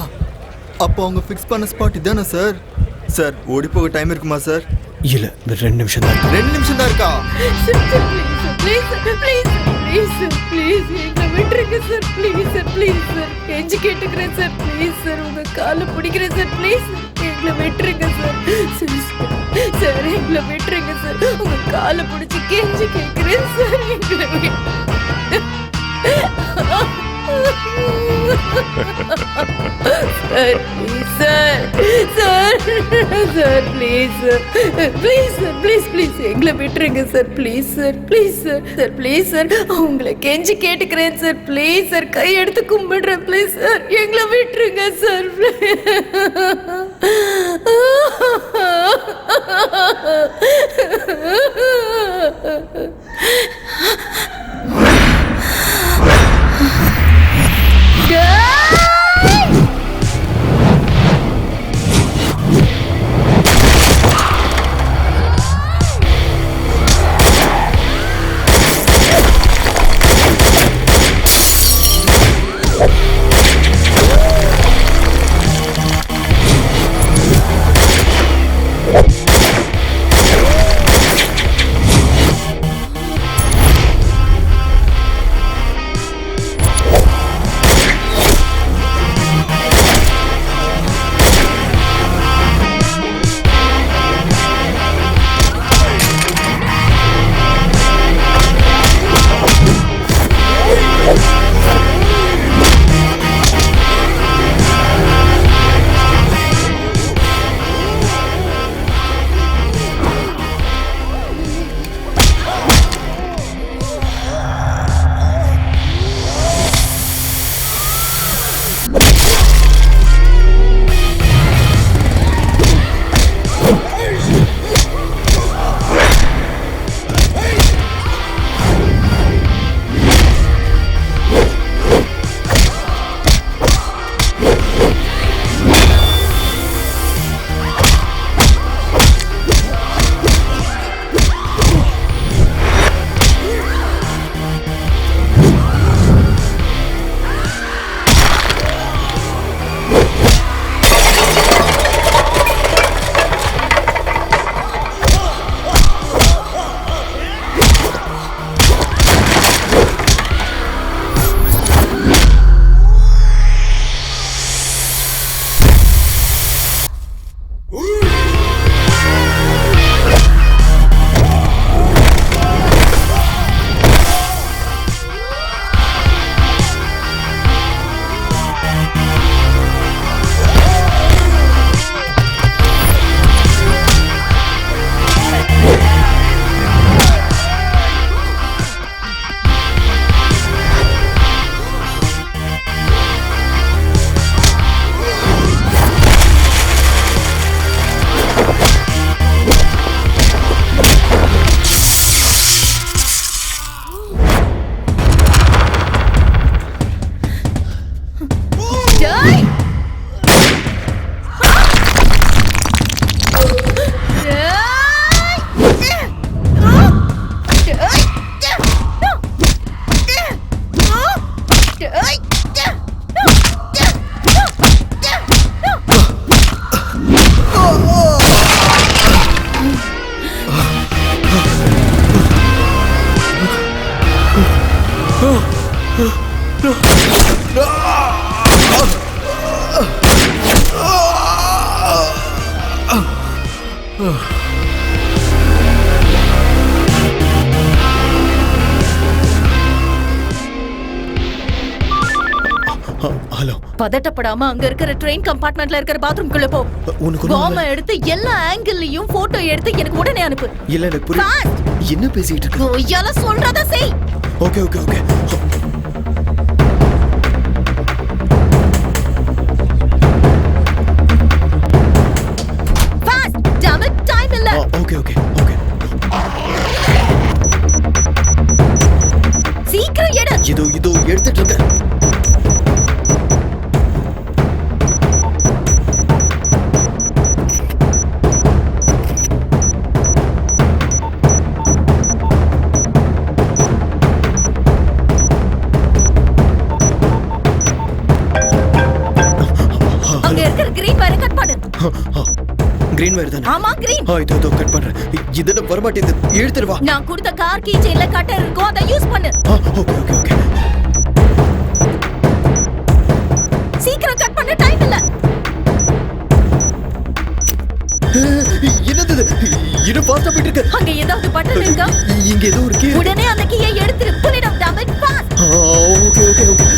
அப்போ அவங்க ஃபிக்ஸ் பண்ண ஸ்பாட் இதானே சார்? சார் ஓடி போக டைம் இருக்குமா சார்? இல்ல, 2 நிமிஷம் தான். 2 நிமிஷம் தான் இருக்கா? விட்டுருங்க sir, please sir, please sir, கெஞ்சி கேட்டுக்கிறேன் சார், ப்ளீஸ் சார், உங்க காலை பிடிக்கிறேன் சார், ப்ளீஸ் எங்களை விட்டுருங்க சார். சார் எங்களை விட்டுருங்க சார், உங்க காலை பிடிச்சி கெஞ்சி கேட்கிறேன் சார், எங்களை sir please sir sir sir please sir please sir please please எங்களை விட்டுருங்க sir please sir please sir sir please sir உங்களை கெஞ்சி கேட்டுக்கிறேன் சார் ப்ளீஸ் சார் கையெடுத்து கும்பிடுறேன் ப்ளீஸ் சார் எங்களை விட்டுருங்க சார் ஹலோ, பதட்டப்படாம அங்க இருக்கிற ட்ரெயின் கம்பார்ட்மெண்ட்ல இருக்கிற பாத்ரூம்குள்ள போ. பாம்ப எடுத்து எல்லா ஆங்கிள்லயும் போட்டோ எடுத்து எனக்கு உடனே அனுப்பு. இல்ல எனக்கு புரியல. என்ன பேசிட்டு இருக்க? ஓயால சொல்றத செய். Okay okay okay. Fast. damn it, time இல்ல. Okay okay okay. சீக்கிரம் எடு. இதோ எடுத்துட்டு இருக்கேன். கிரீன் வயர் தானே? ஆமா கிரீன். இதோ கட் பண்றேன். இதென்ன வரமாட்டேங்குது. எடுத்துட்டு வா. நான் கொடுத்த கார் கீ செயின்ல கட்டர் இருக்கோ, அதை யூஸ் பண்ணு. Okay okay okay. சீக்கிரம் கட் பண்ண, டைம் இல்ல. என்னது இது? ஃபாஸ்டா போயிட்டு இருக்கு. அங்க ஏதாவது பட்டன் இருக்கா? இங்க ஏதோ ஒரு கீ. உடனே அந்த கீயை எடுத்துரு. Pull it up, damn it, fast. Okay okay okay.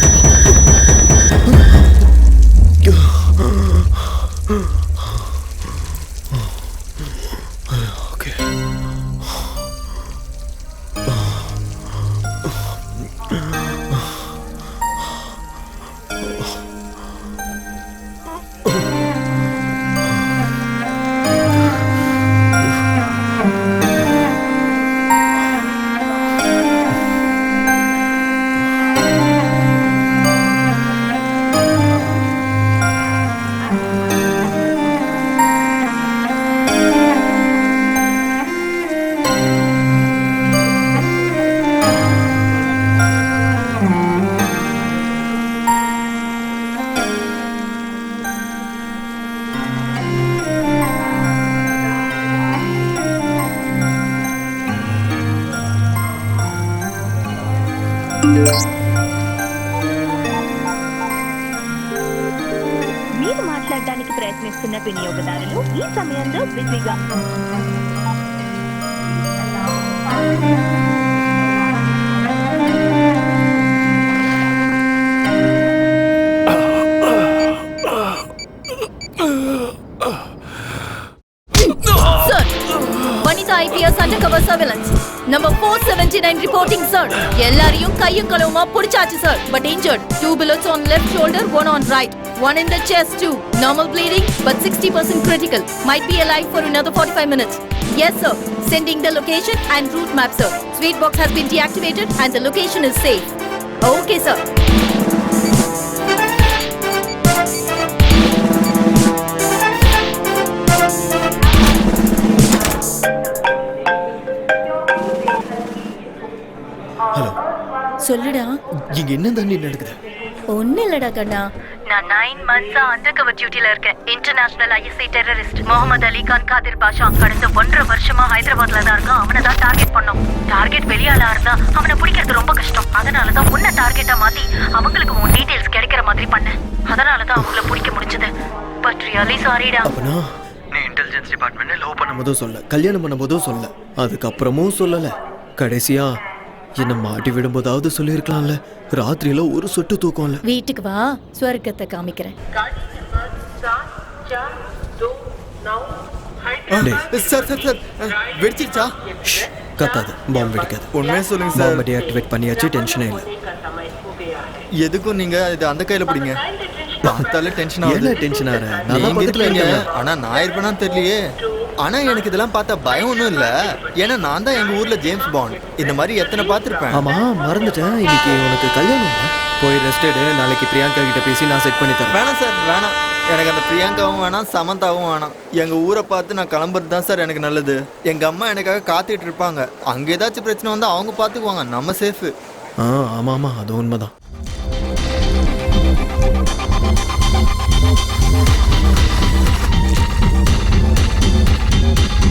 మీరు మాట్లాడడానికి ప్రయత్నిస్తున్న వినియోగదారులు ఈ సమయంలో బిజీగా Sir, Vanita IPS undercover surveillance. Number 479 reporting, sir. எல்லாரையும் கையும் களவுமா புடிச்சாச்சு, sir. But injured. 2 bullets on left shoulder, 1 on right. 1 in the chest too. Normal bleeding, but 60% critical. Might be alive for another 45 minutes. Yes, sir. Sending the location and route map, sir. Sweet box has been deactivated and the location is safe. Okay, sir. Hello, சொல்லுடா. இங்க என்ன தாண்டி நடக்குது? ஒண்ணு இல்லடா கண்ணா. நான் 9 months undercover டியூட்டில இருக்கேன். International ISI terrorist Mohammed Ali Khan Qadir பாஷா கடந்த 1.5 வருஷமா ஹைதராபாத்ல தான் இருக்கான். அவனை தான் டார்கெட் பண்ணோம். டார்கெட் வெளியாளா இருந்தா அவனை பிடிக்கிறது ரொம்ப கஷ்டம். அதனால தான் உன்னை டார்கெட்டா மாத்தி அவங்களுக்கு உன் டீடைல்ஸ் கிடைக்கிற மாதிரி பண்ணேன். அதனால தான் அவங்கள பிடிக்க முடிஞ்சது. பட் ரியலி சாரிடா. அப்பனா நீ இன்டெலிஜென்ஸ் டிபார்ட்மெண்ட்ல லவ் பண்ணும்போதும் சொல்ல, கல்யாணம் பண்ணும்போதும் சொல்ல, அதுக்கப்புறமும் சொல்லல. கடைசியா என்ன மாட்டி விடும்போதாவது சொல்லியிருக்கலாம்ல. ராத்திரியில ஒரு சொட்டு தூக்கம் இல்ல. வீட்டுக்கு வா, ஸ்வர்க்கத்தை காமிக்கிறேன். சார் சார் சார் வெடிச்சிருச்சா? கத்தாது, பாம்பு வெடிக்காது. உண்மையே சொல்லுங்க சார். பாம்பு டீஆக்டிவேட் பண்ணியாச்சு, டென்ஷனே இல்லை. எதுக்கும் நீங்க இது அந்த கையில பிடிங்க. பார்த்தாலே டென்ஷன் ஆகுது. என்ன டென்ஷன் ஆற? நல்லா நீங்க இருக்கீங்க. பக்கத்துல ஆனா நான் இருப்பேனான்னு தெரியலையே. ஆனா எனக்கு இதெல்லாம் பார்த்தா பயம் ஒன்றும் இல்ல. ஏன்னா நான் தான் எங்க ஊர்ல ஜேம்ஸ் பாண்ட். இந்த மாதிரி எத்தனை பார்த்துருப்பேன். ஆமா, மறந்துட்டேன். இன்னைக்கு உனக்கு கல்யாணம். போய் ரெஸ்ட் எடு. நாளைக்கு பிரியங்கா கிட்ட பேசி நான் செட் பண்ணி தரேன். வேணாம் சார், வேணாம். எனக்கு அந்த பிரியங்காவும் வேணாம், சமந்தாவும் வேணாம். எங்க ஊரை பார்த்து நான் கிளம்புறது தான் சார் எனக்கு நல்லது. எங்க அம்மா எனக்காக காத்துட்டு இருப்பாங்க. அங்க ஏதாச்சும் பிரச்சனை வந்தா அவங்க பார்த்துக்குவாங்க. நம்ம சேஃபு. ஆமா ஆமா, அது உண்மைதான்.